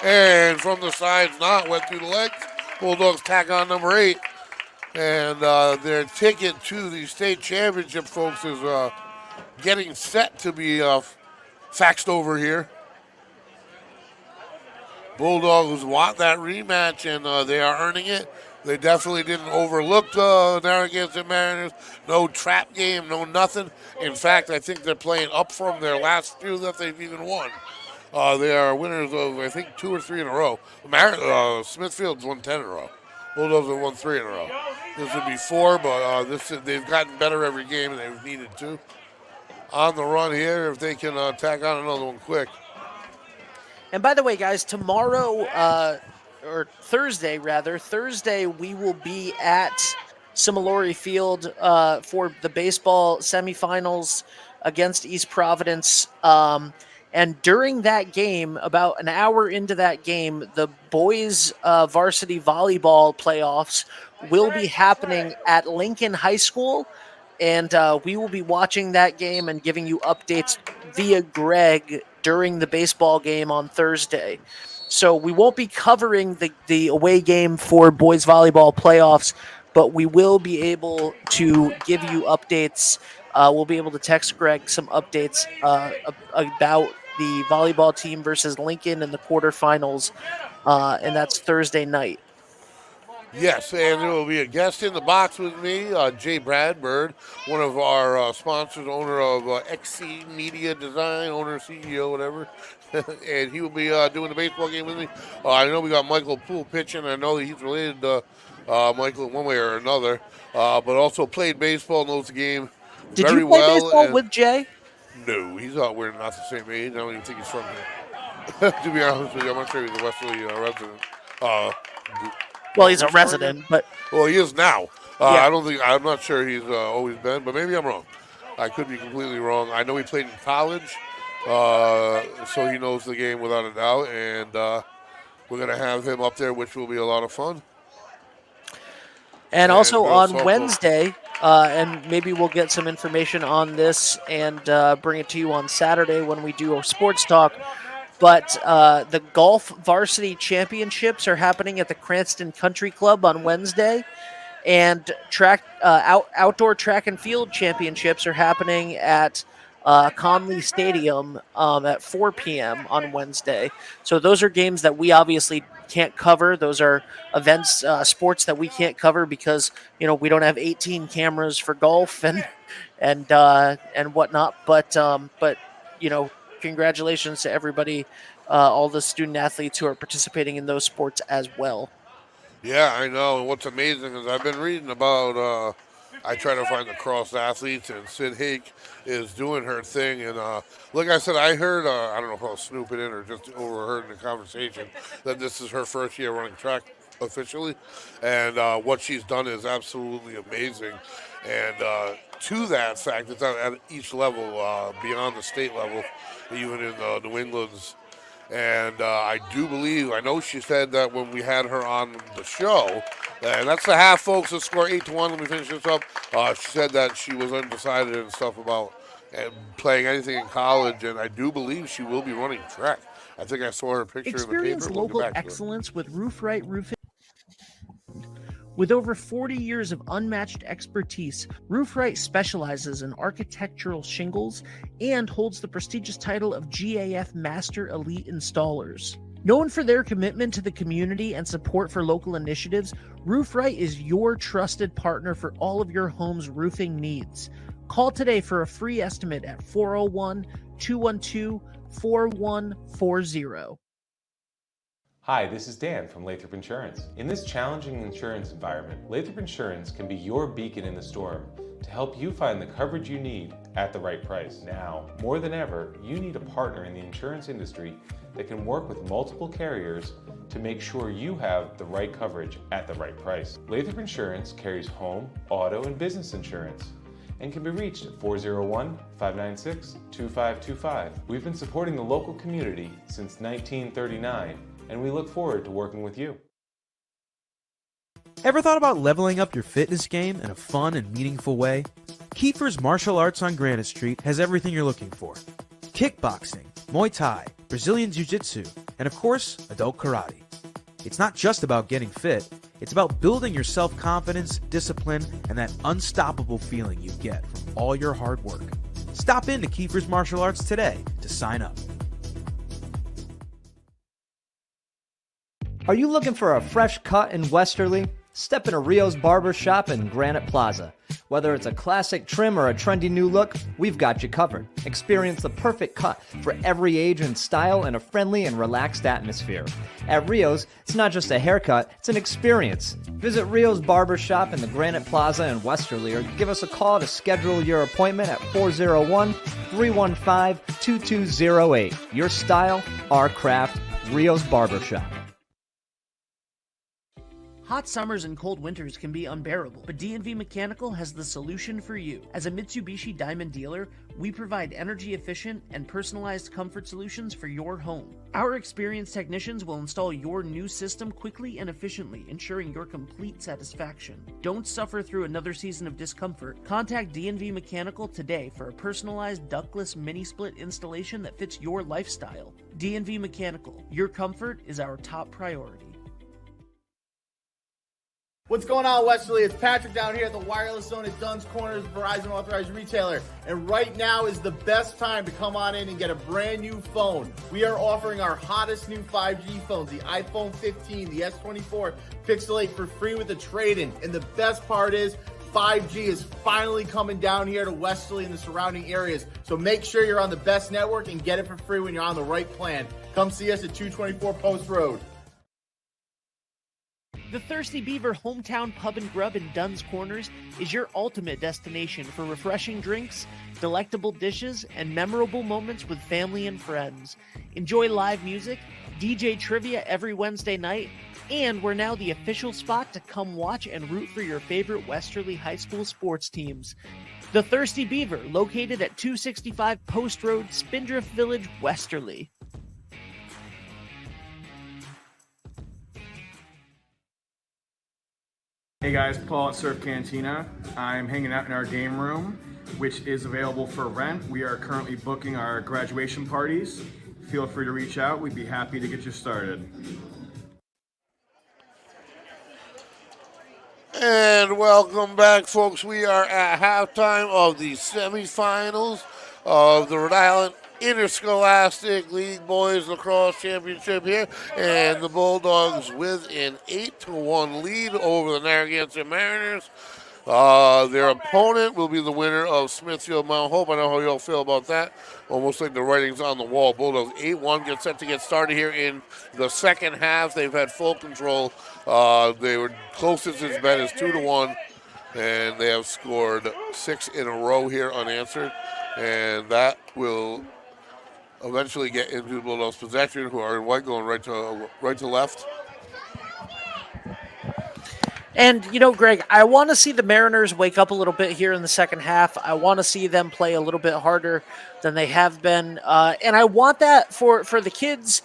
And from the sides, not went through the legs. Bulldogs tack on number 8. And their ticket to the state championship, folks, is getting set to be faxed over here. Bulldogs want that rematch, and they are earning it. They definitely didn't overlook the Narragansett Mariners. No trap game, no nothing. In fact, I think they're playing up from their last few that they've even won. They are winners of, I think, 2 or 3 in a row. Smithfield's won 10 in a row. Bulldogs have won 3 in a row. This would be 4, but they've gotten better every game, and they've needed to. On the run here, if they can tack on another one quick. And by the way, guys, tomorrow, or Thursday, we will be at Similori Field for the baseball semifinals against East Providence. And during that game, about an hour into that game, the boys' varsity volleyball playoffs will be happening at Lincoln High School. And we will be watching that game and giving you updates via Greg during the baseball game on Thursday. So we won't be covering the away game for boys volleyball playoffs, but we will be able to give you updates. We'll be able to text Greg some updates about the volleyball team versus Lincoln in the quarterfinals, and that's Thursday night. Yes, and there will be a guest in the box with me, Jay Bradbird, one of our sponsors, owner of XC Media Design, owner, CEO, whatever. And he will be doing the baseball game with me. I know we got Michael Poole pitching. I know that he's related to Michael in one way or another, but also played baseball, knows the game Did very you play well. baseball with Jay? No, we're not the same age. I don't even think he's from here. To be honest with you, I'm not sure he's a Westerly resident. Well, he's a resident, but well, he is now. Yeah. I'm not sure he's always been, but maybe I'm wrong. I could be completely wrong. I know he played in college, so he knows the game without a doubt, and we're going to have him up there, which will be a lot of fun. And also on Wednesday, and maybe we'll get some information on this and bring it to you on Saturday when we do our sports talk. But the golf varsity championships are happening at the Cranston Country Club on Wednesday, and outdoor track and field championships are happening at Conley Stadium at 4 p.m. on Wednesday. So those are games that we obviously can't cover. Those are events, sports that we can't cover because we don't have 18 cameras for golf and whatnot. But congratulations to everybody, all the student athletes who are participating in those sports as well. Yeah, I know. And what's amazing is I've been reading about. I try to find the cross athletes, and Sid Hake is doing her thing. And like I said, I heard. I don't know if I was snooping in or just overheard in the conversation that this is her first year running track officially, and what she's done is absolutely amazing. And to that fact, it's at each level, beyond the state level, even in the New England's. And I know she said that when we had her on the show, and that's the half, folks, the score 8-1. Let me finish this up. She said that she was undecided and stuff about playing anything in college, and I do believe she will be running track. I think I saw her picture Experience in the paper. local excellence with Roof Right Roofing. With over 40 years of unmatched expertise, Roof Right specializes in architectural shingles and holds the prestigious title of GAF Master Elite Installers. Known for their commitment to the community and support for local initiatives, Roof Right is your trusted partner for all of your home's roofing needs. Call today for a free estimate at 401-212-4140. Hi, this is Dan from Lathrop Insurance. In this challenging insurance environment, Lathrop Insurance can be your beacon in the storm to help you find the coverage you need at the right price. Now, more than ever, you need a partner in the insurance industry that can work with multiple carriers to make sure you have the right coverage at the right price. Lathrop Insurance carries home, auto, and business insurance and can be reached at 401-596-2525. We've been supporting the local community since 1939, and we look forward to working with you. Ever thought about leveling up your fitness game in a fun and meaningful way? Kiefer's Martial Arts on Granite Street has everything you're looking for. Kickboxing, Muay Thai, Brazilian Jiu-Jitsu, and of course, adult karate. It's not just about getting fit, it's about building your self-confidence, discipline, and that unstoppable feeling you get from all your hard work. Stop into Kiefer's Martial Arts today to sign up. Are you looking for a fresh cut in Westerly? Step into Rio's Barber Shop in Granite Plaza. Whether it's a classic trim or a trendy new look, we've got you covered. Experience the perfect cut for every age and style in a friendly and relaxed atmosphere. At Rio's, it's not just a haircut, it's an experience. Visit Rio's Barber Shop in the Granite Plaza in Westerly or give us a call to schedule your appointment at 401-315-2208. Your style, our craft, Rio's Barber Shop. Hot summers and cold winters can be unbearable, but D&V Mechanical has the solution for you. As a Mitsubishi Diamond dealer, we provide energy-efficient and personalized comfort solutions for your home. Our experienced technicians will install your new system quickly and efficiently, ensuring your complete satisfaction. Don't suffer through another season of discomfort. Contact D&V Mechanical today for a personalized ductless mini-split installation that fits your lifestyle. D&V Mechanical, your comfort is our top priority. What's going on, Westerly? It's Patrick down here at the Wireless Zone at Dunn's Corners, Verizon authorized retailer. And right now is the best time to come on in and get a brand new phone. We are offering our hottest new 5G phones, the iPhone 15, the S24 Pixel 8 for free with a trade-in. And the best part is 5G is finally coming down here to Westerly and the surrounding areas. So make sure you're on the best network and get it for free when you're on the right plan. Come see us at 224 Post Road. The Thirsty Beaver Hometown Pub and Grub in Dunn's Corners is your ultimate destination for refreshing drinks, delectable dishes, and memorable moments with family and friends. Enjoy live music, DJ trivia every Wednesday night, and we're now the official spot to come watch and root for your favorite Westerly High School sports teams. The Thirsty Beaver, located at 265 Post Road, Spindrift Village, Westerly. Hey guys, Paul at Surf Cantina. I'm hanging out in our game room, which is available for rent. We are currently booking our graduation parties. feel free to reach out. We'd be happy to get you started. And welcome back, folks. We are at halftime of the semifinals of the Rhode Island Interscholastic League Boys Lacrosse Championship here. And the Bulldogs with an 8-1 lead over the Narragansett Mariners. Their opponent will be the winner of Smithfield Mount Hope. I know how you all feel about that. Almost like the writing's on the wall. Bulldogs 8-1 get set to get started here in the second half. They've had full control. They were closest it's been as 2-1, and they have scored 6 in a row here unanswered. And that will eventually get into the Bulldogs' possession, who are in white, going right to left. And, Greg, I want to see the Mariners wake up a little bit here in the second half. I want to see them play a little bit harder than they have been. And I want that for the kids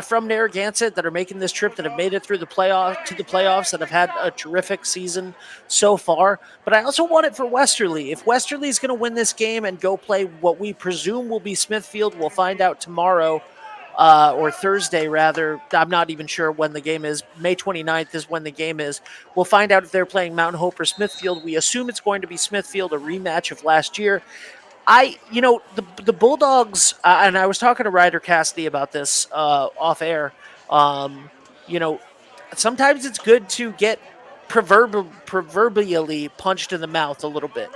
from Narragansett that are making this trip, that have made it through the playoffs, that have had a terrific season so far. But I also want it for Westerly. If Westerly is going to win this game and go play what we presume will be Smithfield, we'll find out tomorrow. Or Thursday, rather. I'm not even sure when the game is. May 29th is when the game is. We'll find out if they're playing Mountain Hope or Smithfield. We assume it's going to be Smithfield, a rematch of last year. The Bulldogs, and I was talking to Ryder Cassidy about this off air. Sometimes it's good to get proverbially punched in the mouth a little bit,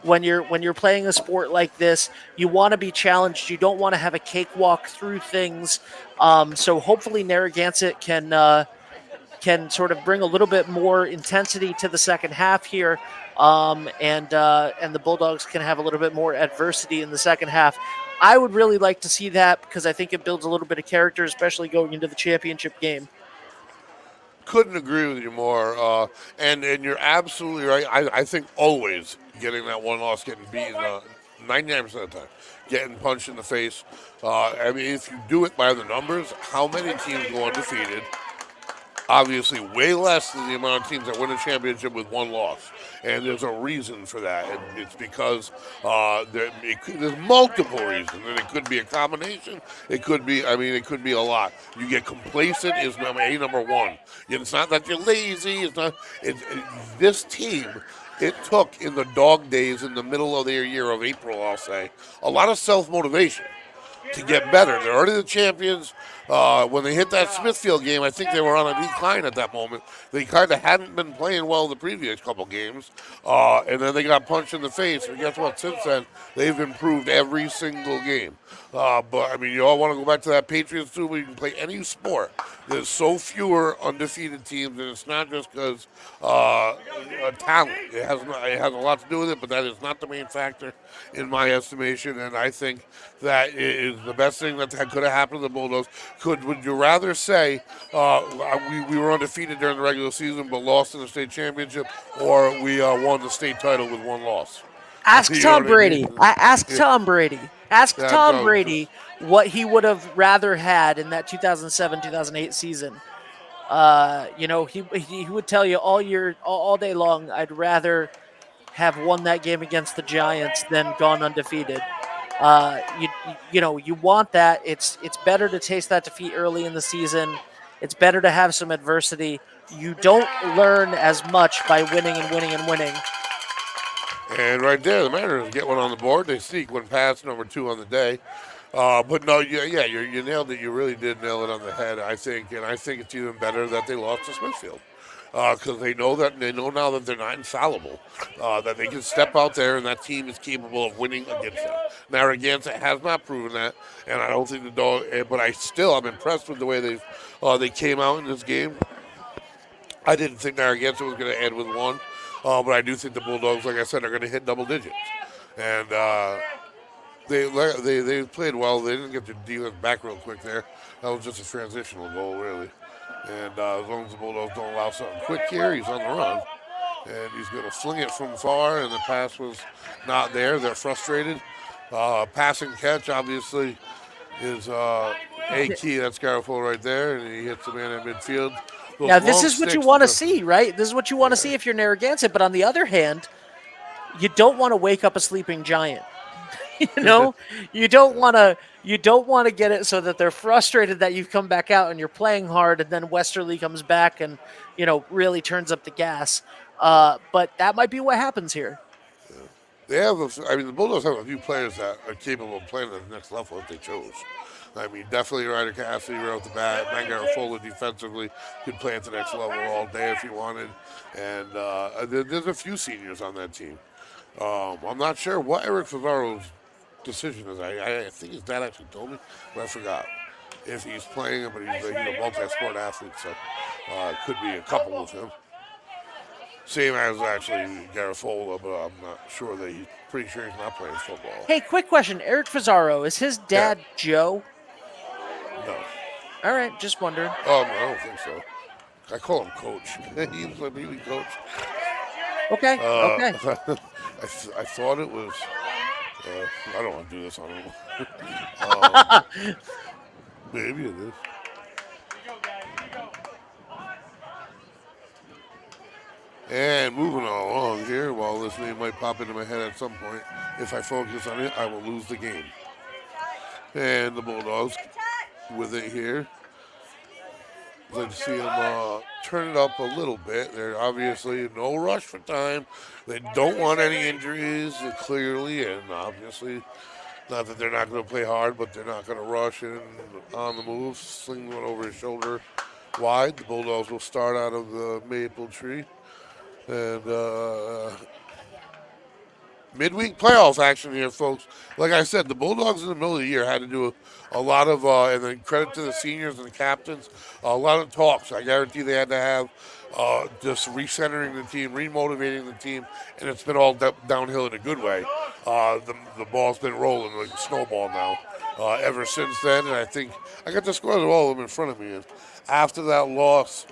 When you're playing a sport like this, you want to be challenged. You don't want to have a cakewalk through things. So hopefully Narragansett can sort of bring a little bit more intensity to the second half here, and the Bulldogs can have a little bit more adversity in the second half. I would really like to see that, because I think it builds a little bit of character, especially going into the championship game. Couldn't agree with you more. And you're absolutely right. I think always getting that one loss, getting beaten 99% of the time, getting punched in the face. If you do it by the numbers, how many teams go undefeated? Obviously, way less than the amount of teams that win a championship with one loss. And there's a reason for that. And it's because there's multiple reasons. And it could be a combination. It could be a lot. You get complacent is number one. It's not that you're lazy. This team, it took in the dog days in the middle of their year of April, I'll say, a lot of self-motivation to get better. They're already the champions. When they hit that Smithfield game, I think they were on a decline at that moment. They kind of hadn't been playing well the previous couple games. And then they got punched in the face. And guess what? Since then, they've improved every single game. But you all want to go back to that Patriots too, where you can play any sport. There's so fewer undefeated teams, and it's not just because talent. It has a lot to do with it, but that is not the main factor in my estimation. And I think that is the best thing that could have happened to the Bulldogs. Would you rather say we were undefeated during the regular season but lost in the state championship, or we won the state title with one loss? Ask Tom Brady. Tom Brady. Ask Tom Brady what he would have rather had in that 2007-2008 season. He would tell you all day long, I'd rather have won that game against the Giants than gone undefeated. You want that. It's better to taste that defeat early in the season. It's better to have some adversity. You don't learn as much by winning and winning and winning. And right there, the Mariners get one on the board. They sneak one past number 2 on the day. But no, you nailed it. You really did nail it on the head, I think. And I think it's even better that they lost to Smithfield. Because they know now that they're not infallible, that they can step out there and that team is capable of winning against them. Narragansett has not proven that, and I don't think the dog. But I'm impressed with the way they came out in this game. I didn't think Narragansett was going to end with one, but I do think the Bulldogs, like I said, are going to hit double digits, and they played well. They didn't get their defense back real quick there. That was just a transitional goal, really. And as long as the Bulldogs don't allow something quick here, he's on the run. And he's going to fling it from far, and the pass was not there. They're frustrated. Passing catch, obviously, is a key. That's Garofalo right there, and he hits the man in midfield. Now, this is what you want to see, right? This is what you want to see if you're Narragansett. But on the other hand, you don't want to wake up a sleeping giant. You don't want to get it so that they're frustrated that you've come back out and you're playing hard, and then Westerly comes back and really turns up the gas. But that might be what happens here. They have, the Bulldogs have a few players that are capable of playing at the next level if they chose. I mean, definitely Ryder Cassidy right off the bat. Matt Garofolo defensively could play at the next level all day if he wanted. And there's a few seniors on that team. I'm not sure what Eric Favaro's decision is. I think his dad actually told me, but I forgot. If he's playing, but he's a multi-sport athlete, so it could be a couple with him. Same as actually Garofolo, but I'm not sure that he's pretty sure he's not playing football. Hey, quick question. Eric Favaro, is his dad Joe? No. All right, just wondering. I don't think so. I call him Coach. He's my baby coach. Okay, okay. I thought it was. I don't want to do this on him. Maybe it is. And moving along here, while this name might pop into my head at some point, if I focus on it, I will lose the game. And the Bulldogs with it here. I'd like to see them turn it up a little bit. They're obviously no rush for time. They don't want any injuries, clearly, and obviously, not that they're not going to play hard, but they're not going to rush in on the move, sling one over his shoulder wide. The Bulldogs will start out of the maple tree. And midweek playoff action here, folks. Like I said, the Bulldogs in the middle of the year had to do a lot of, and then credit to the seniors and the captains, a lot of talks. I guarantee they had to have just recentering the team, remotivating the team, and it's been all downhill in a good way. The ball's been rolling like a snowball now ever since then, and I think I got the scores of all of them in front of me. And after that loss,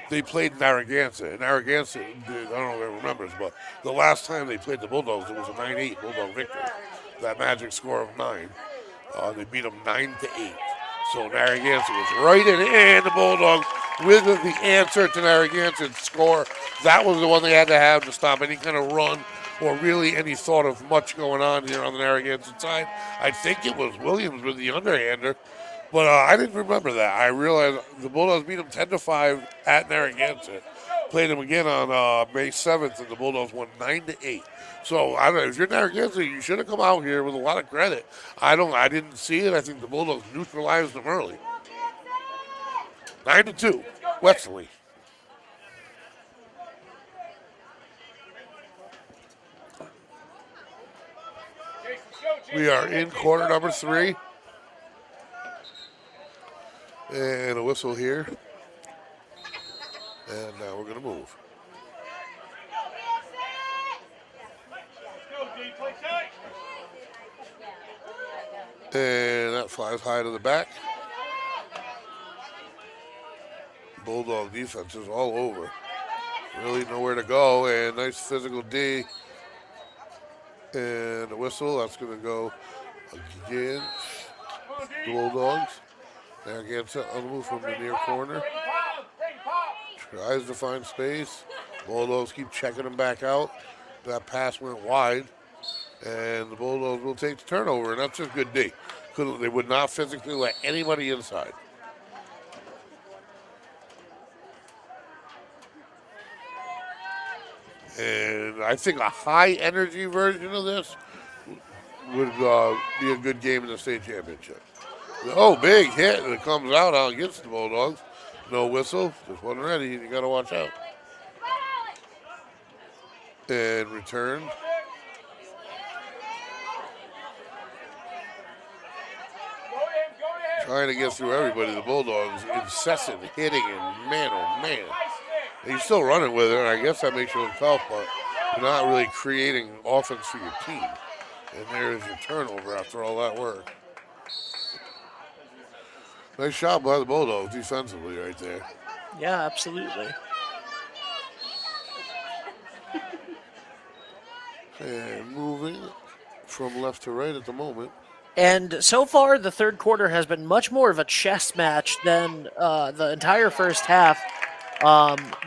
they played Narragansett. Narragansett, I don't know if everyone remembers, but the last time they played the Bulldogs, it was a 9-8 Bulldog victory. That magic score of 9. They beat them 9-8. So Narragansett was right in, and the Bulldogs with the answer to Narragansett's score. That was the one they had to have to stop any kind of run or really any thought of much going on here on the Narragansett side. I think it was Williams with the underhander. But I didn't remember that. I realized the Bulldogs beat them 10-5 at Narragansett. Played them again on May 7th, and the Bulldogs won 9-8. So I don't know, if you're Narragansett, you should have come out here with a lot of credit. I didn't see it. I think the Bulldogs neutralized them early. 9-2, Westerly. We are in quarter number 3. And a whistle here. And now we're going to move. And that flies high to the back. Bulldog defense is all over. Really nowhere to go. And nice physical D. And a whistle. That's going to go again. Bulldogs. Narragansett on the move from the near corner. Tries to find space. Bulldogs keep checking him back out. That pass went wide. And the Bulldogs will take the turnover, and that's just good D. They would not physically let anybody inside. And I think a high-energy version of this would be a good game in the state championship. Oh, big hit, and it comes out against the Bulldogs. No whistle, just wasn't ready. You got to watch out. And return. Trying to get through everybody. The Bulldogs incessant hitting, and man, oh man. He's still running with it, and I guess that makes you look tough, but you're not really creating offense for your team. And there's your turnover after all that work. Nice shot by the Bulldogs defensively right there. Yeah, absolutely. And moving from left to right at the moment. And so far, the third quarter has been much more of a chess match than the entire first half,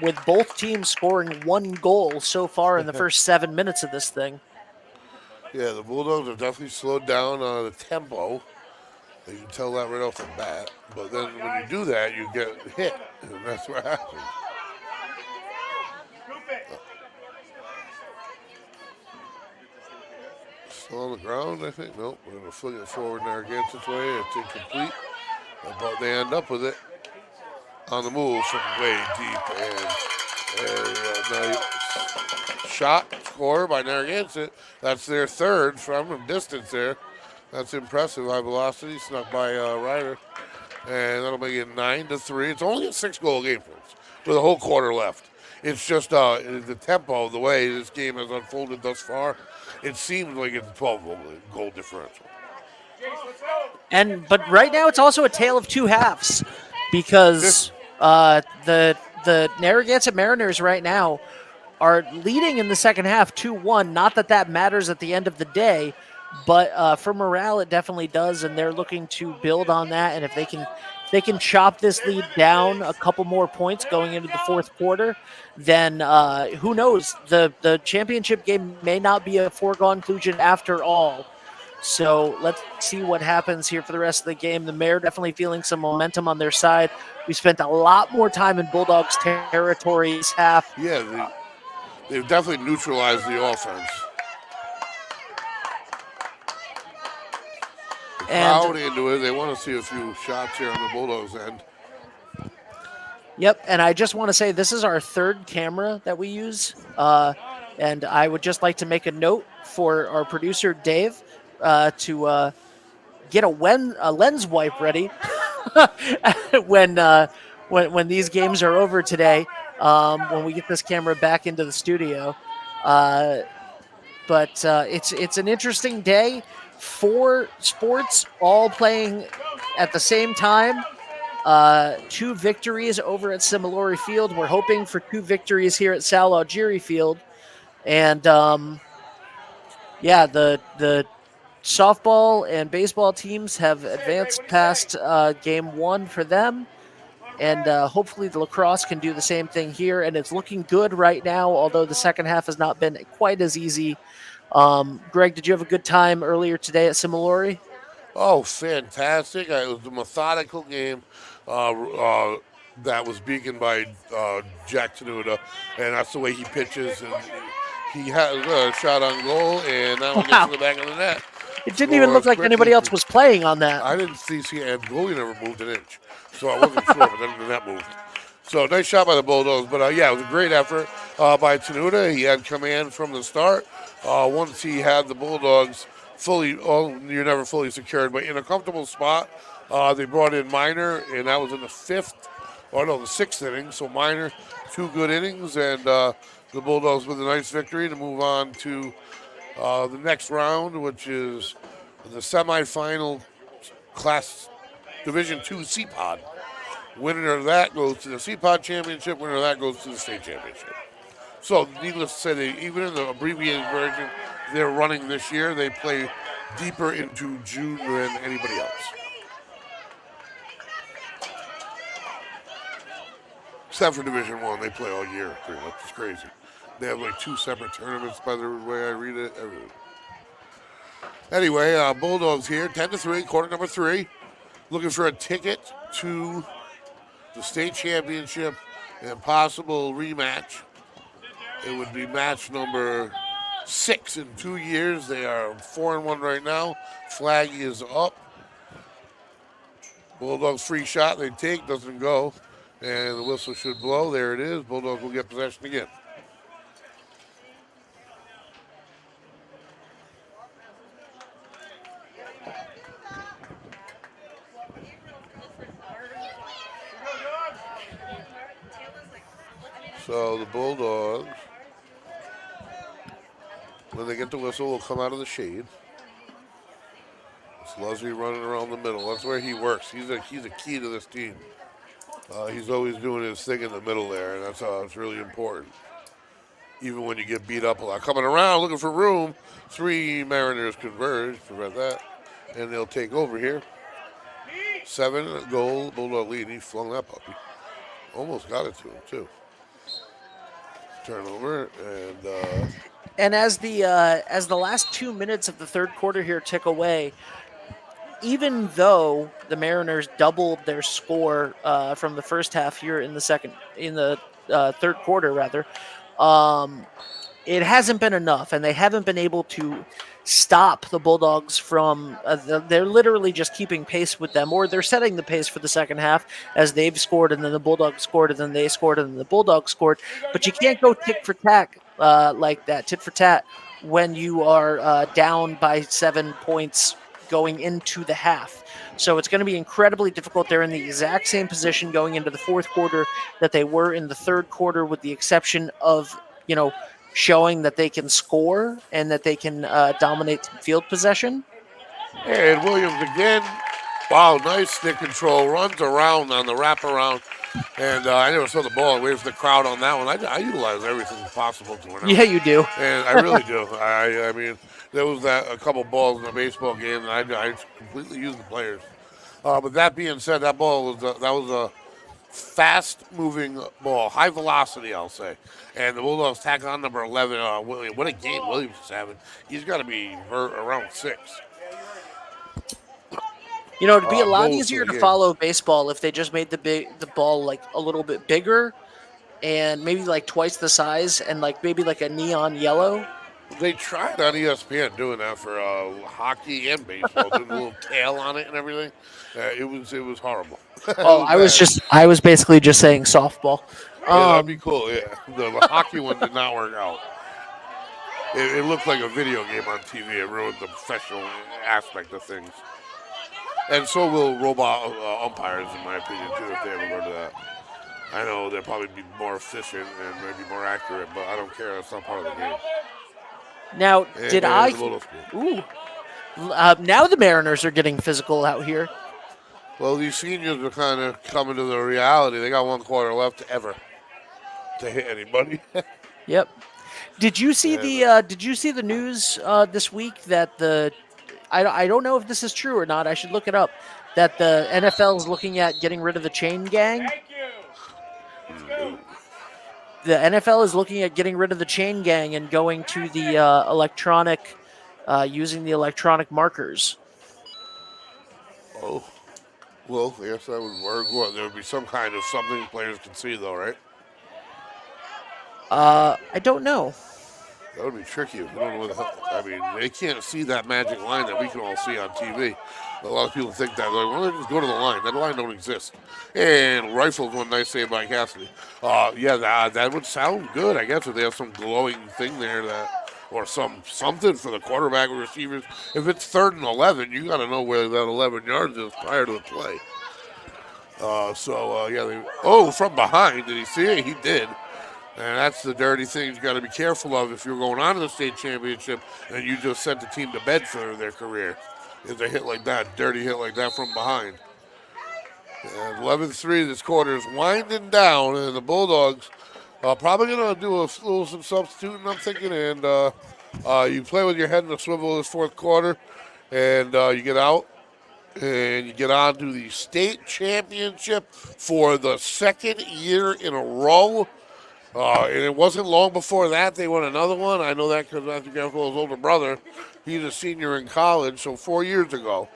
with both teams scoring 1 goal so far in the first 7 minutes of this thing. Yeah, the Bulldogs have definitely slowed down the tempo. You can tell that right off the bat. But then when you do that, you get hit, and that's what happens. Still on the ground, I think. Nope, we're going to fling it forward Narragansett's way. It's incomplete. But they end up with it on the move from way deep. And shot, score by Narragansett. That's their third from distance there. That's impressive. High velocity, snuck by Ryder. And that'll make it 9-3. It's only a 6-goal game for us with a whole quarter left. It's just the tempo, the way this game has unfolded thus far, it seems like it's a 12-goal differential. But right now it's also a tale of two halves because the Narragansett Mariners right now are leading in the second half 2-1. Not that matters at the end of the day, but for morale it definitely does, and they're looking to build on that. And if they can chop this lead down a couple more points going into the fourth quarter, then who knows? The championship game may not be a foregone conclusion after all. So let's see what happens here for the rest of the game. The Mare definitely feeling some momentum on their side. We spent a lot more time in Bulldogs territory this half. Yeah, they've definitely neutralized the offense. The crowd into it. They want to see a few shots here on the Bulldogs' end. Yep, and I just want to say this is our third camera that we use. And I would just like to make a note for our producer, Dave, to get a lens wipe ready when these games are over today, when we get this camera back into the studio. But it's an interesting day. 4 sports all playing at the same time. 2 victories over at Semilore Field. We're hoping for 2 victories here at Sal Algieri Field. And the softball and baseball teams have advanced past game 1 for them. And hopefully the lacrosse can do the same thing here. And it's looking good right now, although the second half has not been quite as easy. Greg, did you have a good time earlier today at Semilore? Oh, fantastic. It was a methodical game that was beaconed by Jack Tenuta, and that's the way he pitches. And he has a shot on goal, and that one gets to the back of the net. It didn't even look like anybody else was playing on that. I didn't see, and goalie never moved an inch, so I wasn't sure, but then the net moved. So nice shot by the Bulldogs, but it was a great effort by Tenuta. He had command from the start. Once he had the Bulldogs you're never fully secured, but in a comfortable spot, they brought in Minor, and that was in the 6th inning. So Minor, 2 good innings, and the Bulldogs with a nice victory to move on to the next round, which is the semifinal Class Division II C-Pod. Winner of that goes to the C-Pod Championship. Winner of that goes to the state championship. So, needless to say, even in the abbreviated version they're running this year, they play deeper into June than anybody else. Except for Division I, they play all year, pretty much. It's crazy. They have like 2 separate tournaments by the way I read it. Everything. Anyway, Bulldogs here, 10-3, quarter number 3. Looking for a ticket to the state championship and possible rematch. It would be match number 6 in 2 years. They are 4-1 right now. Flag is up. Bulldogs free shot they take, doesn't go. And the whistle should blow. There it is. Bulldogs will get possession again. So the Bulldogs, when they get the whistle, will come out of the shade. It's Leslie running around the middle. That's where he works. He's a key to this team. He's always doing his thing in the middle there, and that's really important. Even when you get beat up a lot. Coming around, looking for room. 3 Mariners converge, prevent that. And they'll take over here. 7-goal Bulldog lead. He flung that puppy. Almost got it to him, too. Turnover, and And as the last 2 minutes of the third quarter here tick away, even though the Mariners doubled their score from the first half here in the third quarter rather, it hasn't been enough, and they haven't been able to stop the Bulldogs from. They're literally just keeping pace with them, or they're setting the pace for the second half as they've scored, and then the Bulldogs scored, and then they scored, and then the Bulldogs scored. But you can't go tit for tat like that, tit for tat, when you are down by 7 points going into the half. So it's going to be incredibly difficult. They're in the exact same position going into the fourth quarter that they were in the third quarter, with the exception of, showing that they can score and that they can dominate field possession. And Williams again. Wow, nice stick control. Runs around on the wraparound. And I never saw the ball. Wait for the crowd on that one. I utilize everything possible to win. Yeah, you do. And I really do. I mean, there was a couple balls in a baseball game, and I completely used the players. But that being said, that was a fast-moving ball, high velocity, I'll say. And the Bulldogs tack on number 11. Williams. What a game Williams is having. He's got to be around 6. It'd be a lot easier to follow baseball if they just made the ball like a little bit bigger and maybe like twice the size and like maybe like a neon yellow. They tried on ESPN doing that for hockey and baseball, doing a little tail on it and everything. It was horrible. Oh, I was basically just saying softball. Yeah, that'd be cool. Yeah, the hockey one did not work out. It looked like a video game on TV. It ruined the professional aspect of things. And so will robot umpires, in my opinion, too, if they ever go to that. I know they'll probably be more efficient and maybe more accurate, but I don't care. It's not part of the game. Now, now the Mariners are getting physical out here. Well, these seniors are kind of coming to the reality. They got 1 quarter left ever to hit anybody. Yep. Did you see the news this week that I don't know if this is true or not. I should look it up. That the NFL is looking at getting rid of the chain gang. The NFL is looking at getting rid of the chain gang and going to the electronic, using the electronic markers. Oh, well, yes, that would work. Well, there would be some kind of something players can see, though, right? I don't know. That would be tricky. They can't see that magic line that we can all see on TV. A lot of people think that. They're like, well, just go to the line. That line don't exist. And rifles, one nice save by Cassidy. That would sound good, I guess, if they have some glowing thing there or something for the quarterback or receivers. If it's 3rd and 11, you got to know where that 11 yards is prior to the play. From behind, did he see it? He did. And that's the dirty thing you got to be careful of if you're going on to the state championship and you just sent the team to bed for their career. Is a hit like that, dirty hit like that from behind. And 11-3, this quarter is winding down, and the Bulldogs are probably going to do some substituting, I'm thinking. And you play with your head in the swivel this fourth quarter, and you get out, and you get on to the state championship for the 2nd year in a row. And it wasn't long before that they won another one. I know that because Matthew Gaffnell's older brother, he's a senior in college. So 4 years ago,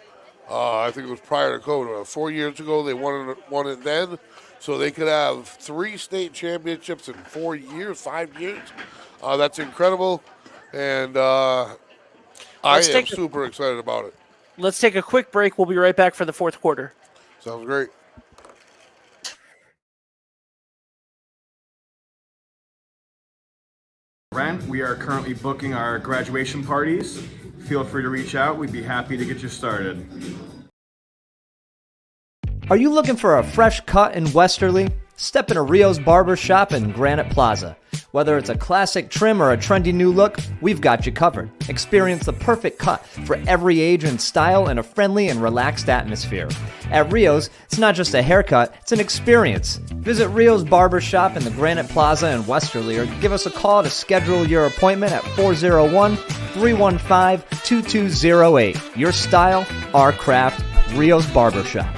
I think it was prior to COVID. 4 years ago, they won it then. So they could have 3 state championships in 4 years, 5 years. That's incredible. And I am super excited about it. Let's take a quick break. We'll be right back for the fourth quarter. Sounds great. We are currently booking our graduation parties. Feel free to reach out. We'd be happy to get you started. Are you looking for a fresh cut in Westerly? Step into Rio's Barber Shop in Granite Plaza. Whether it's a classic trim or a trendy new look, we've got you covered. Experience the perfect cut for every age and style in a friendly and relaxed atmosphere. At Rio's, it's not just a haircut, it's an experience. Visit Rio's Barber Shop in the Granite Plaza in Westerly or give us a call to schedule your appointment at 401-315-2208. Your style, our craft, Rio's Barber Shop.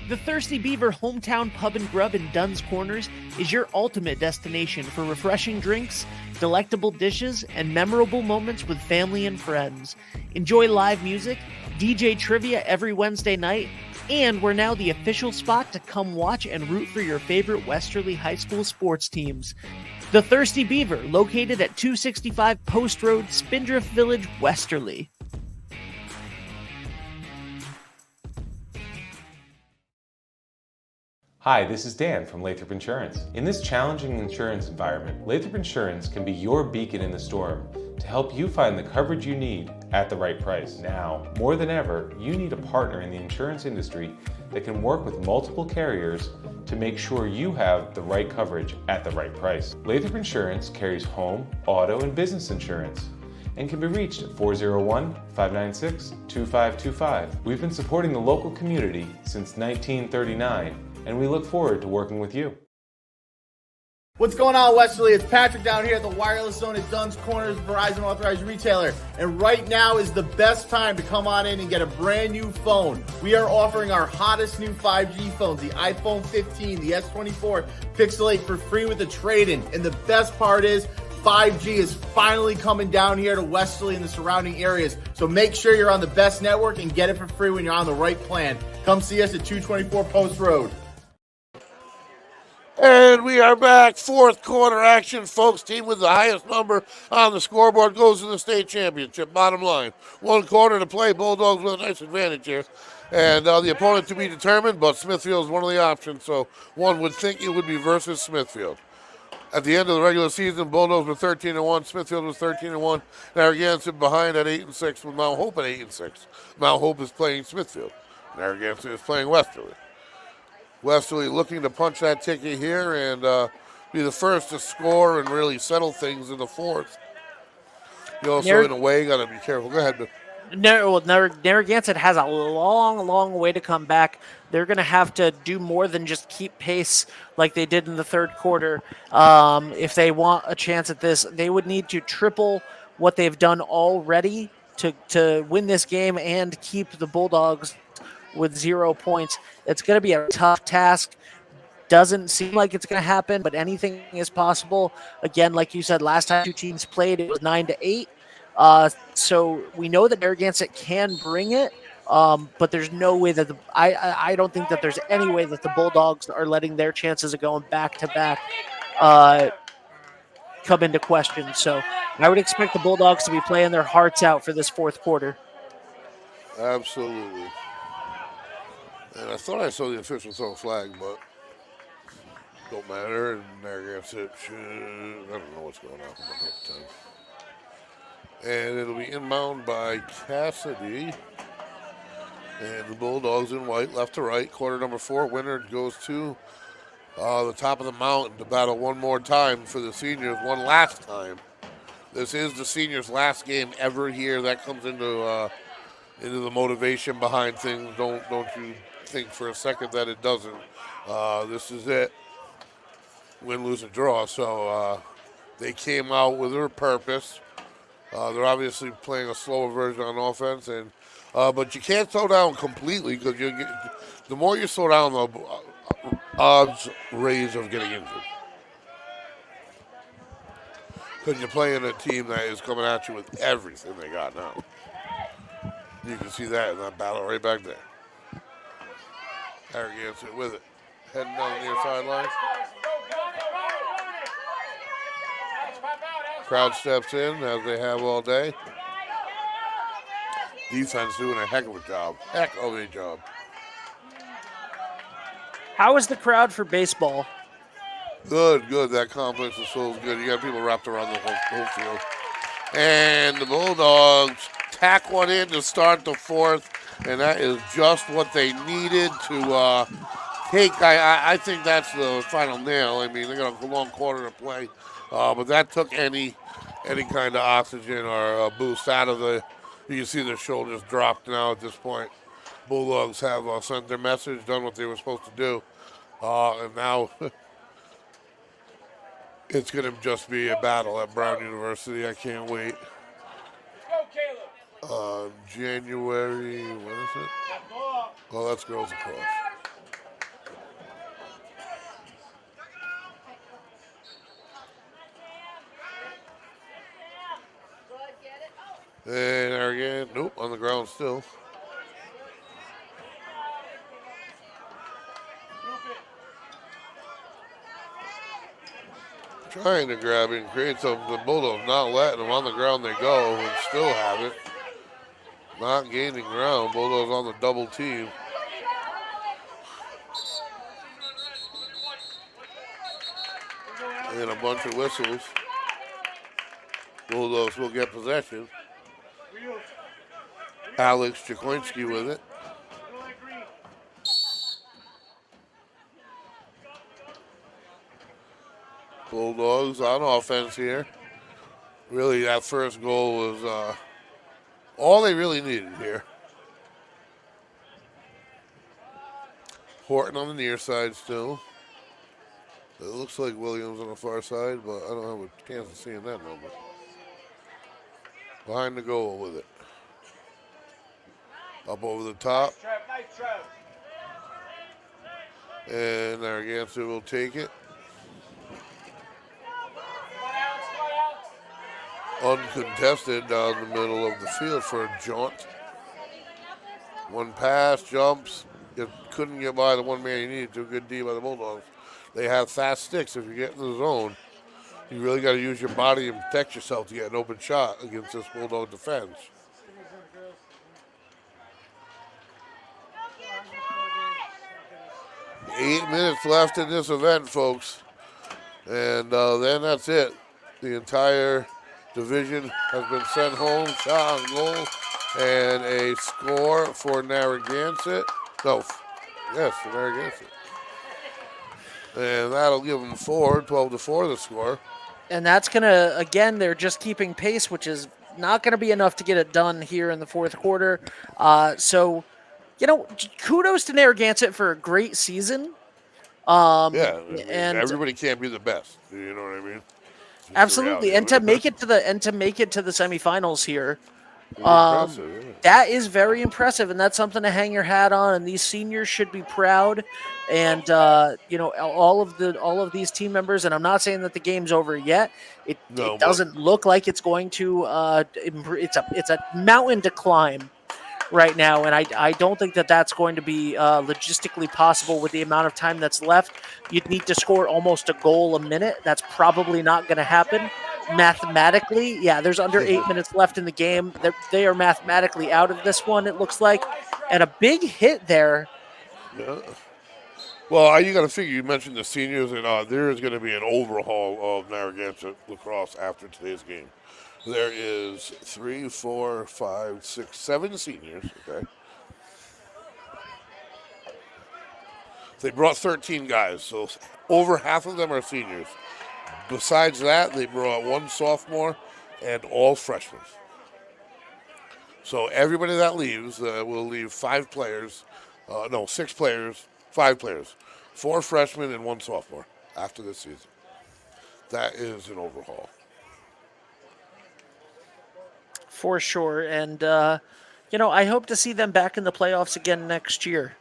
The Thirsty Beaver Hometown Pub and Grub in Dunn's Corners is your ultimate destination for refreshing drinks, delectable dishes, and memorable moments with family and friends. Enjoy live music, DJ trivia every Wednesday night, and we're now the official spot to come watch and root for your favorite Westerly High School sports teams. The Thirsty Beaver, located at 265 Post Road, Spindrift Village, Westerly. Hi, this is Dan from Lathrop Insurance. In this challenging insurance environment, Lathrop Insurance can be your beacon in the storm to help you find the coverage you need at the right price. Now, more than ever, you need a partner in the insurance industry that can work with multiple carriers to make sure you have the right coverage at the right price. Lathrop Insurance carries home, auto, and business insurance and can be reached at 401-596-2525. We've been supporting the local community since 1939, and we look forward to working with you. What's going on, Westerly? It's Patrick down here at the Wireless Zone at Dunn's Corners, Verizon authorized retailer. And right now is the best time to come on in and get a brand new phone. We are offering our hottest new 5G phones, the iPhone 15, the S24 Pixel 8 for free with a trade-in. And the best part is 5G is finally coming down here to Westerly and the surrounding areas. So make sure you're on the best network and get it for free when you're on the right plan. Come see us at 224 Post Road. And we are back. Fourth quarter action, folks. Team with the highest number on the scoreboard goes to the state championship. Bottom line. 1 quarter to play. Bulldogs with a nice advantage here. And the opponent to be determined, but Smithfield is one of the options, so one would think it would be versus Smithfield. At the end of the regular season, Bulldogs were 13-1. Smithfield was 13-1. Narragansett behind at 8-6 with Mount Hope at 8-6. Mount Hope is playing Smithfield. Narragansett is playing Westerly. Westerly looking to punch that ticket here and be the first to score and really settle things in the fourth. You also, in a way, got to be careful. Go ahead, Narragansett has a long way to come back. They're going to have to do more than just keep pace like they did in the third quarter. If they want a chance at this, they would need to triple what they've done already to win this game and keep the Bulldogs with 0 points. It's going to be a tough task. Doesn't seem like it's going to happen, but anything is possible. Again, like you said, last time two teams played, it was 9-8. So we know that Narragansett can bring it, but there's no way that I don't think that there's any way that the Bulldogs are letting their chances of going back-to-back come into question. So I would expect the Bulldogs to be playing their hearts out for this fourth quarter. Absolutely. And I thought I saw the official throw a flag, but don't matter. And Narragansett should, I don't know what's going on from the time. And it'll be inbound by Cassidy. And the Bulldogs in white, left to right. Quarter number 4. Winner goes to the top of the mountain to battle one more time for the seniors, one last time. This is the seniors' last game ever here. That comes into the motivation behind things. Don't you think for a second that it doesn't. This is it. Win, lose, or draw. So they came out with their purpose. They're obviously playing a slower version on offense, and but you can't slow down completely because the more you slow down, the odds raise of getting injured. Because you're playing a team that is coming at you with everything they got now. You can see that in that battle right back there. Narragansett with it. Heading down the near sideline. Crowd steps in as they have all day. Defense doing a heck of a job. Heck of a job. How is the crowd for baseball? Good. That complex is so good. You got people wrapped around the whole field. And the Bulldogs tack one in to start the fourth, and that is just what they needed to take. I think that's the final nail. I mean, they got a long quarter to play, but that took any kind of oxygen or boost out of the. You can see their shoulders dropped now at this point. Bulldogs have sent their message, done what they were supposed to do, and now it's going to just be a battle at Brown University. I can't wait. January, what is it? Oh, that's girls across. And there again, nope, on the ground still. Trying to grab it and create something. The Bulldogs not letting them. On the ground they go and still have it. Not gaining ground. Bulldogs on the double team. And a bunch of whistles. Bulldogs will get possession. Alex Jakoinski with it. Bulldogs on offense here. Really, that first goal was all they really needed here. Horton on the near side still. It looks like Williams on the far side, but I don't have a chance of seeing that number. Behind the goal with it. Up over the top. Nice trap. And Narragansett will take it. Uncontested down the middle of the field for a jaunt. One pass, jumps. You couldn't get by the one man you needed to. Good D by the Bulldogs. They have fast sticks. If you get in the zone, you really got to use your body and protect yourself to get an open shot against this Bulldog defense. Eight minutes left in this event, folks. And then that's it. The entire division has been sent home. Shot on goal. And a score for Narragansett. No, yes, for Narragansett. And that'll give them 12-4 the score. And that's going to, again, they're just keeping pace, which is not going to be enough to get it done here in the fourth quarter. So, kudos to Narragansett for a great season. And everybody can't be the best. You know what I mean? Just absolutely, and to make it to the semifinals here, impressive, that is very impressive, and that's something to hang your hat on. And these seniors should be proud, and all of these team members. And I'm not saying that the game's over yet. It doesn't look like it's going to. It's a mountain to climb right now, and I don't think that that's going to be logistically possible with the amount of time that's left. You'd need to score almost a goal a minute. That's probably not going to happen. Mathematically, there's under 8 minutes left in the game. They are mathematically out of this one, it looks like. And a big hit there. Yeah. Well, you got to figure, you mentioned the seniors, and there is going to be an overhaul of Narragansett lacrosse after today's game. There is 3, 4, 5, 6, 7 seniors, okay? They brought 13 guys, so over half of them are seniors. Besides that, they brought 1 sophomore and all freshmen. So everybody that leaves will leave 5 players, 6 players, 5 players, 4 freshmen and 1 sophomore after this season. That is an overhaul. For sure, and I hope to see them back in the playoffs again next year.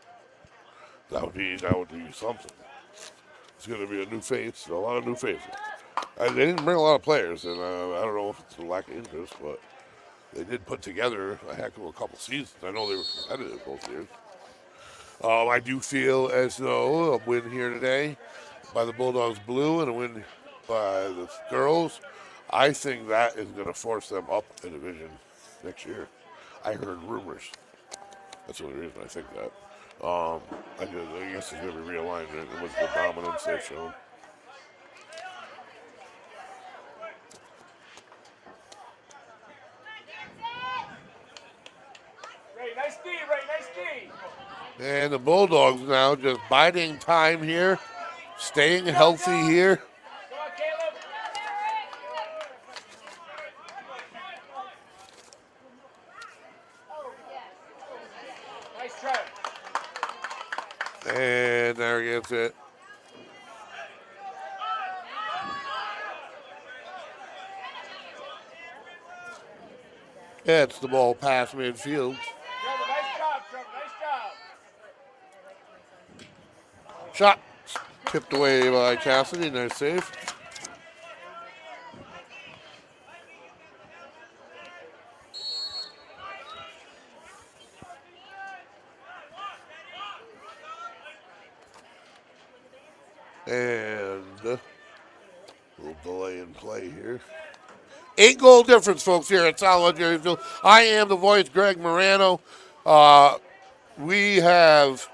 That would be something. It's going to be a new face, a lot of new faces. They didn't bring a lot of players, and I don't know if it's a lack of interest, but they did put together a heck of a couple seasons. I know they were competitive both years. I do feel as though a win here today by the Bulldogs blue and a win by the girls, I think that is going to force them up a division next year. I heard rumors. That's the only reason I think that. I guess it's going to be realignment with the dominance they've shown. Nice D. And the Bulldogs now just biding time here, staying healthy here. Come on, Caleb. Nice try. And there gets it. It's the ball past midfield. Trevor, nice job. Shot tipped away by Cassidy. Nice save. And a little delay in play here. 8-goal difference, folks, here at Solid Jerry Field. I am the voice, Greg Morano. We have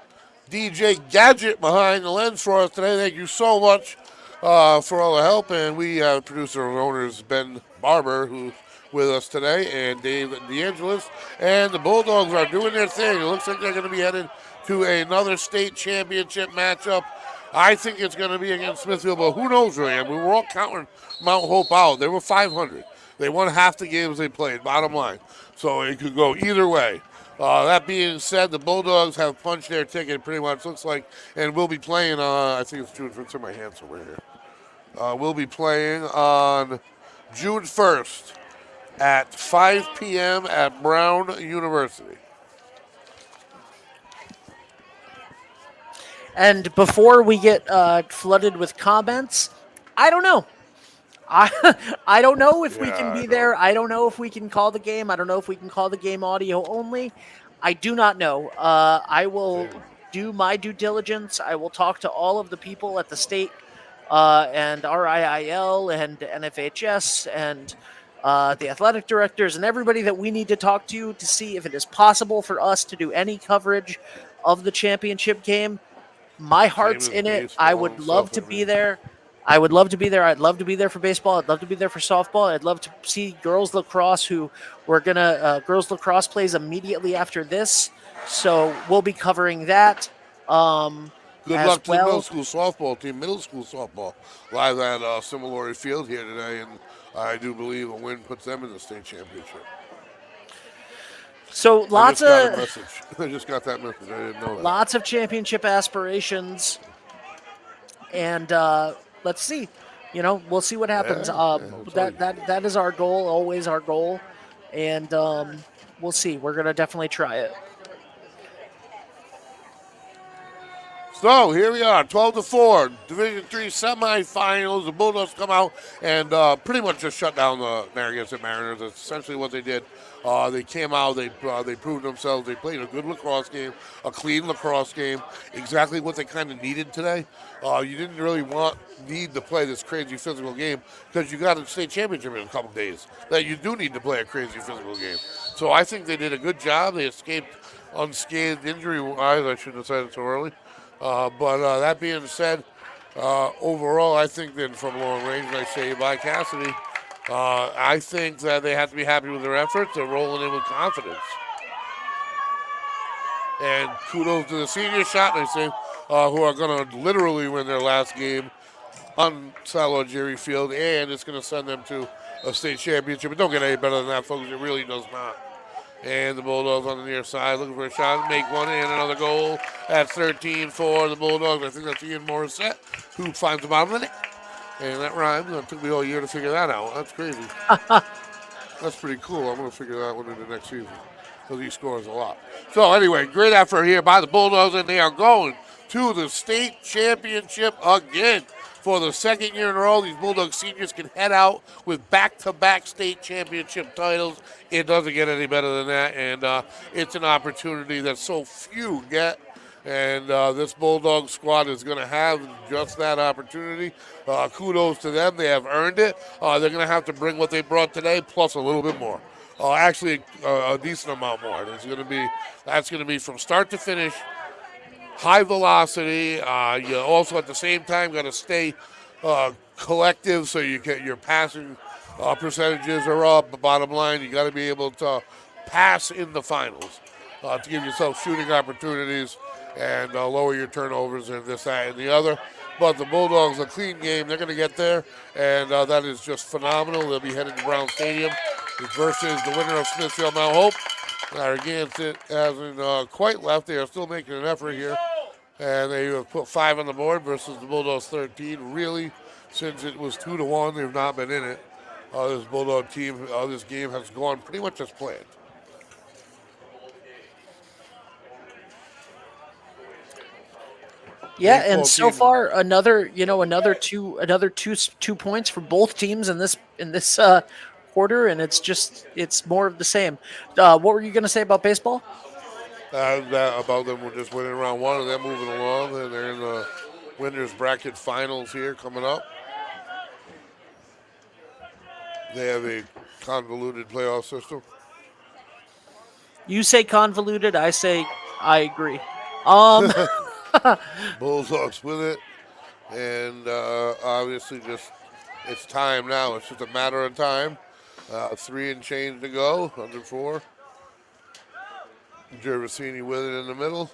DJ Gadget behind the lens for us today. Thank you so much for all the help. And we have producer and owners Ben Barber, who's with us today, and Dave DeAngelis. And the Bulldogs are doing their thing. It looks like they're going to be headed to another state championship matchup. I think it's going to be against Smithfield, but who knows, really? I mean, we're all counting Mount Hope out. They were 500. They won half the games they played, bottom line. So it could go either way. That being said, the Bulldogs have punched their ticket pretty much, looks like, and we'll be playing, I think it's June 1st. It's in my hand somewhere here. We'll be playing on June 1st at 5 p.m. at Brown University. And before we get flooded with comments, I don't know. I don't know if we can be there. I don't know if we can call the game. I don't know if we can call the game audio only. I do not know. I will do my due diligence. I will talk to all of the people at the state and RIIL and NFHS and the athletic directors and everybody that we need to talk to see if it is possible for us to do any coverage of the championship game. My heart's in it. I would love to be there. I would love to be there. I'd love to be there for baseball. I'd love to be there for softball. I'd love to see girls lacrosse, who we're going to girls lacrosse plays immediately after this. So we'll be covering that. Good luck to the middle school softball team. Middle school softball live at Similori Field here today, and I do believe a win puts them in the state championship. So lots of I just got that message. I didn't know that. Lots of championship aspirations, and let's see. We'll see what happens. That is our goal, always our goal, and we'll see. We're gonna definitely try it. So here we are, 12-4, Division III semifinals. The Bulldogs come out and pretty much just shut down the Narragansett Mariners. That's essentially what they did. They came out, they proved themselves. They played a good lacrosse game, a clean lacrosse game, exactly what they kind of needed today. You didn't really need to play this crazy physical game because you got a state championship in a couple days. That you do need to play a crazy physical game. So I think they did a good job. They escaped unscathed injury-wise. I shouldn't have said it so early. But that being said, overall, I think that from long range, I say by Cassidy, I think that they have to be happy with their efforts. They're rolling in with confidence. And kudos to the senior shot, I say, who are going to literally win their last game on Salud Jerry Field, and it's going to send them to a state championship. It don't get any better than that, folks. It really does not. And the Bulldogs on the near side looking for a shot, make one and another goal at 13 for the Bulldogs. I think that's Ian Morissette who finds the bottom of the net. And that rhymes. It took me all year to figure that out. That's crazy. That's pretty cool. I'm going to figure that one into next season because he scores a lot. So anyway, great effort here by the Bulldogs, and they are going to the state championship again. For the second year in a row, these Bulldog seniors can head out with back-to-back state championship titles. It doesn't get any better than that, and it's an opportunity that so few get. And this Bulldog squad is going to have just that opportunity. Kudos to them. They have earned it. They're going to have to bring what they brought today, plus a little bit more. Actually, a decent amount more. That's going to be from start to finish. High velocity. You also at the same time got to stay collective so you get your passing percentages are up. But bottom line, you got to be able to pass in the finals to give yourself shooting opportunities and lower your turnovers and this, that, and the other. But the Bulldogs, a clean game, they're going to get there, and that is just phenomenal. They'll be headed to Brown Stadium versus the winner of Smithfield Mount Hope. Narragansett hasn't quite left. They are still making an effort here. And they have put 5 on the board versus the Bulldogs 13. Really, since it was 2-1, they've not been in it. This Bulldog team, this game has gone pretty much as planned. Yeah, and so far another two points for both teams in this quarter, and it's more of the same. What were you going to say about baseball? About them just winning round one and them moving along, and they're in the winners bracket finals here coming up. They have a convoluted playoff system. You say convoluted, I say I agree. Bulldogs with it. And obviously just it's time now. It's just a matter of time. 3 and change to go, under 4. Gervasini with it in the middle.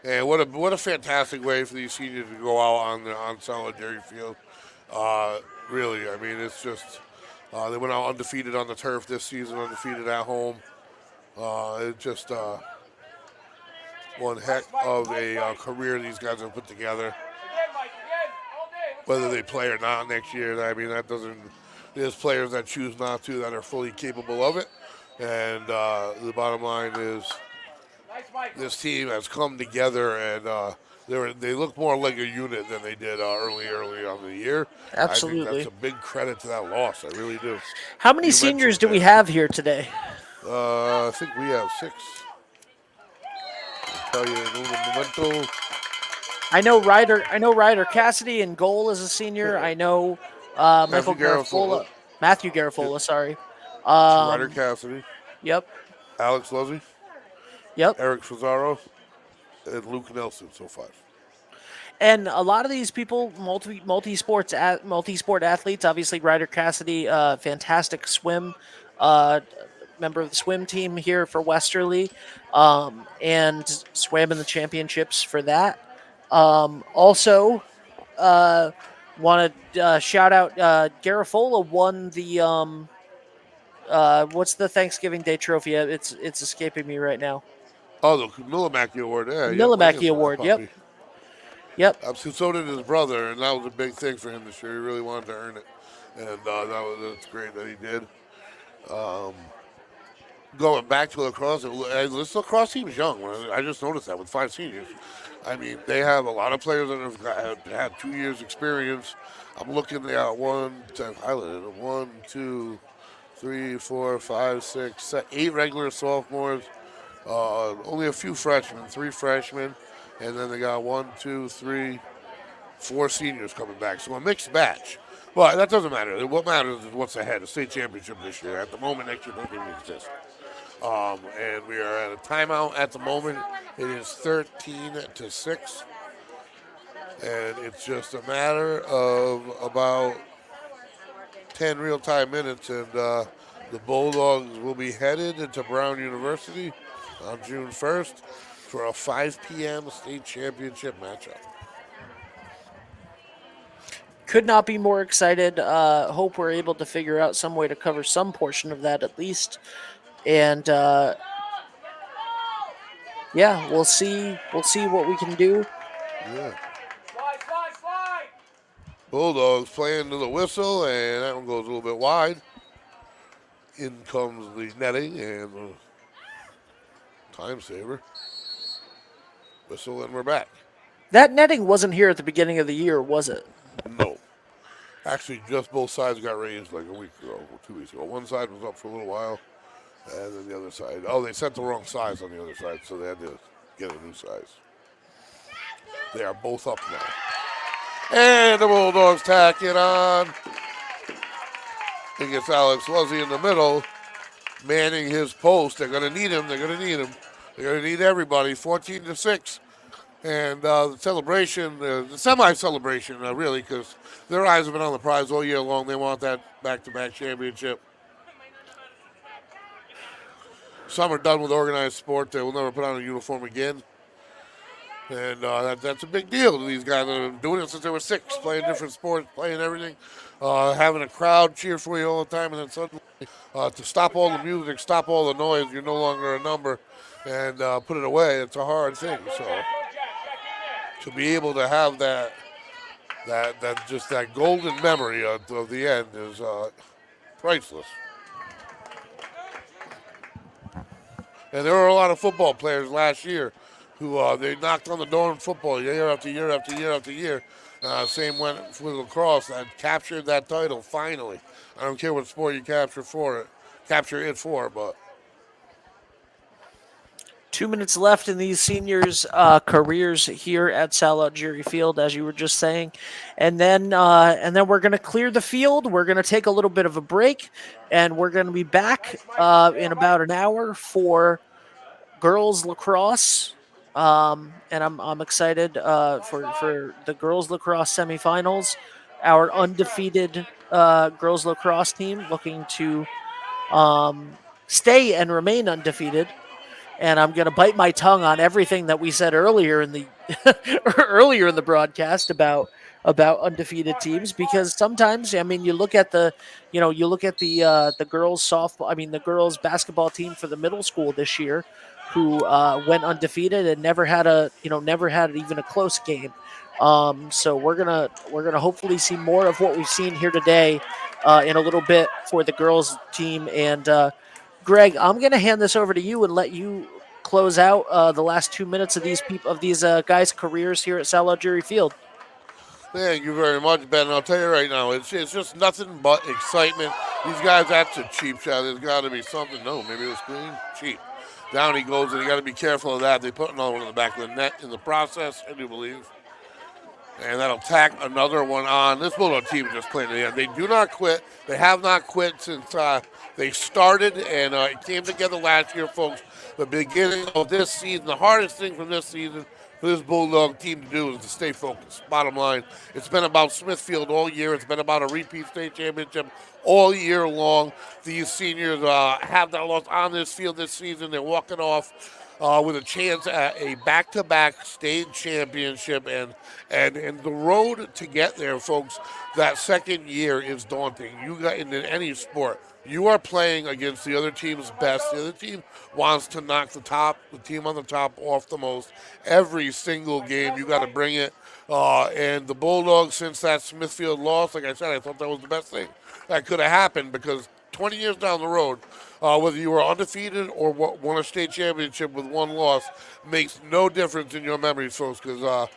And what a fantastic way for these seniors to go out on solid Jerry Field. Really, I mean, it's just they went out undefeated on the turf this season, undefeated at home. It's just one heck of a career these guys have put together. Whether they play or not next year, I mean, that doesn't. There's players that choose not to that are fully capable of it. And the bottom line is this team has come together, and they look more like a unit than they did early on in the year. Absolutely. I think that's a big credit to that loss. I really do. How many seniors do we have here today? I think we have 6. I'll tell you in un momento. I know Ryder Cassidy in goal is a senior. I know Michael Garafola. Matthew Garafola, sorry. Ryder Cassidy. Yep. Alex Luzzy. Yep. Eric Fazaro. And Luke Nelson, so 5. And a lot of these people, multi-sport athletes. Obviously, Ryder Cassidy, fantastic swim, member of the swim team here for Westerly, and swam in the championships for that. Also, want to shout out Garafola won the what's the Thanksgiving Day trophy? It's escaping me right now. Oh, the Millimaki Award. Yeah, Millimaki Award. Yep. Yep. So did his brother, and that was a big thing for him this year. He really wanted to earn it, and that's great that he did. Going back to lacrosse, this lacrosse team is young. I just noticed that with 5 seniors. I mean, they have a lot of players that have had 2 years experience. I'm looking at 1, 2, 3, 4, 5, 6, 8 regular sophomores. Only a few freshmen, 3 freshmen, and then they got 1, 2, 3, 4 seniors coming back. So a mixed batch. But that doesn't matter. What matters is what's ahead. The state championship this year. At the moment, next year doesn't even exist. And we are at a timeout at the moment. It is 13-6. And it's just a matter of about 10 real-time minutes, and the Bulldogs will be headed into Brown University on June 1st for a 5 p.m. state championship matchup. Could not be more excited. Hope we're able to figure out some way to cover some portion of that at least. And yeah, we'll see what we can do. Yeah. Bulldogs playing to the whistle, and that one goes a little bit wide. In comes the netting and the time saver. Whistle, and we're back. That netting wasn't here at the beginning of the year, was it? No. Actually, just both sides got raised like a week ago, or 2 weeks ago. One side was up for a little while, and then the other side. Oh, they sent the wrong size on the other side, so they had to get a new size. They are both up now. And the Bulldogs tack it on. He gets Alex Luzzy in the middle, manning his post. They're going to need him. They're going to need everybody. 14-6. And the celebration, the semi-celebration, really, because their eyes have been on the prize all year long. They want that back-to-back championship. Some are done with organized sport. They will never put on a uniform again. And that's a big deal to these guys that have been doing it since they were 6, playing different sports, playing everything, having a crowd cheer for you all the time, and then suddenly to stop all the music, stop all the noise, you're no longer a number, and put it away. It's a hard thing. So to be able to have that golden memory of the end is priceless. And there were a lot of football players last year who they knocked on the door in football year after year after year after year. Same went with lacrosse and captured that title finally. I don't care what sport you capture it for, but 2 minutes left in these seniors' careers here at Sal Algieri Field, as you were just saying, and then we're going to clear the field. We're going to take a little bit of a break, and we're going to be back in about an hour for girls lacrosse. And I'm excited for the girls lacrosse semifinals. Our undefeated girls lacrosse team looking to stay and remain undefeated. And I'm going to bite my tongue on everything that we said earlier in the earlier in the broadcast about undefeated teams, because sometimes, I mean, you look at the girls softball, I mean the girls basketball team for the middle school this year, who went undefeated and never had even a close game. So we're gonna hopefully see more of what we've seen here today in a little bit for the girls team. And Greg, I'm going to hand this over to you and let you close out the last 2 minutes of these guys' careers here at Sal Algieri Field. Thank you very much, Ben. I'll tell you right now, it's just nothing but excitement. These guys, that's a cheap shot. There's got to be something. No, maybe it was clean. Cheap. Down he goes, and you got to be careful of that. They put another one in the back of the net in the process, I do believe. And that'll tack another one on. This Bulldog team is just playing to the end. They do not quit. They have not quit since they started, and it came together last year, folks. The beginning of this season, the hardest thing from this season for this Bulldog team to do is to stay focused. Bottom line, it's been about Smithfield all year. It's been about a repeat state championship all year long. These seniors have not lost on this field this season. They're walking off with a chance at a back-to-back state championship, and the road to get there, folks, that second year is daunting. You got in any sport, you are playing against the other team's best. The other team wants to knock the team on the top off the most every single game. You got to bring it. And the Bulldogs, since that Smithfield loss, like I said, I thought that was the best thing that could have happened, because 20 years down the road, whether you were undefeated or won a state championship with one loss makes no difference in your memories, folks, because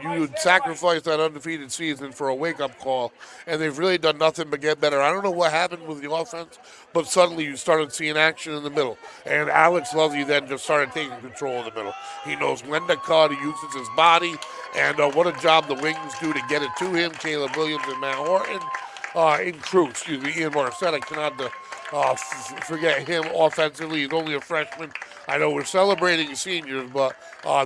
you would sacrifice that undefeated season for a wake-up call, and they've really done nothing but get better. I don't know what happened with the offense, but suddenly you started seeing action in the middle, and Alex Lovey then just started taking control of the middle. He knows when to cut, he uses his body, and what a job the wings do to get it to him. Caleb Williams and Matt Horton. Ian Morissette, I cannot forget him offensively. He's only a freshman. I know we're celebrating seniors, but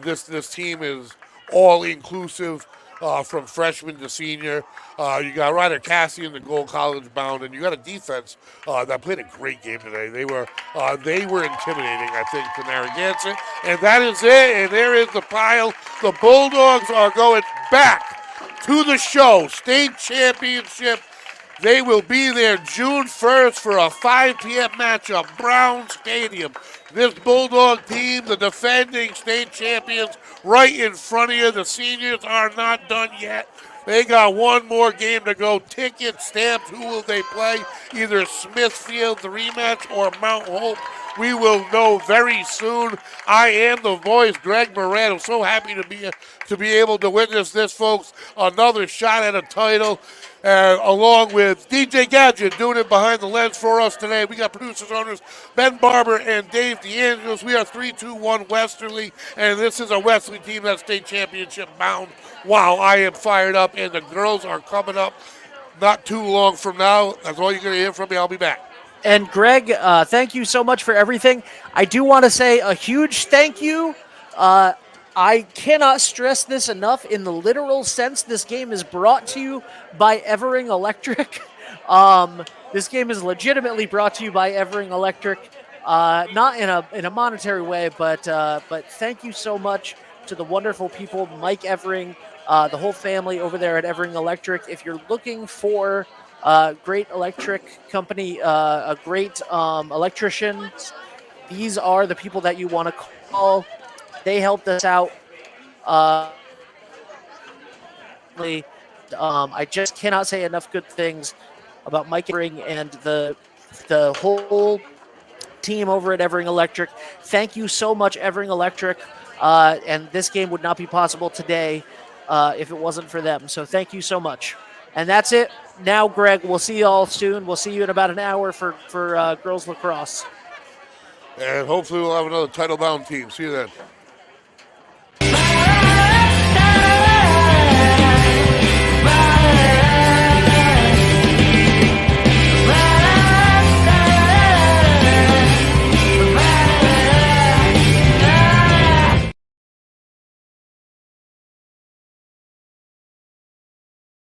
this team is all-inclusive from freshman to senior. You got Ryder Cassie in the goal, college bound, and you got a defense that played a great game today. They were intimidating, I think, to Narragansett. And that is it, and there is the pile. The Bulldogs are going back to the show. State championship. They will be there June 1st for a 5 p.m. matchup, Brown Stadium. This Bulldog team, the defending state champions, right in front of you. The seniors are not done yet. They got one more game to go. Ticket stamped. Who will they play? Either Smithfield, the rematch, or Mount Hope. We will know very soon. I am the voice, Greg Moran. I'm so happy to be able to witness this, folks. Another shot at a title. Along with DJ Gadget doing it behind the lens for us today. We got producers, owners, Ben Barber and Dave DeAngelis. We are 3-2-1 Westerly, and this is a Westerly team that's state championship bound. Wow, I am fired up, and the girls are coming up not too long from now. That's all you're going to hear from me. I'll be back. And Greg, thank you so much for everything. I do want to say a huge thank you. I cannot stress this enough. In the literal sense, this game is brought to you by Evering Electric. This game is legitimately brought to you by Evering Electric, not in a monetary way, but thank you so much to the wonderful people, Mike Evering, the whole family over there at Evering Electric. If you're looking for a great electric company, a great electrician, these are the people that you want to call. They helped us out. I just cannot say enough good things about Mike Evering and the whole team over at Evering Electric. Thank you so much, Evering Electric. And this game would not be possible today if it wasn't for them. So thank you so much. And that's it. Now, Greg, we'll see you all soon. We'll see you in about an hour for girls lacrosse. And hopefully we'll have another title-bound team. See you then.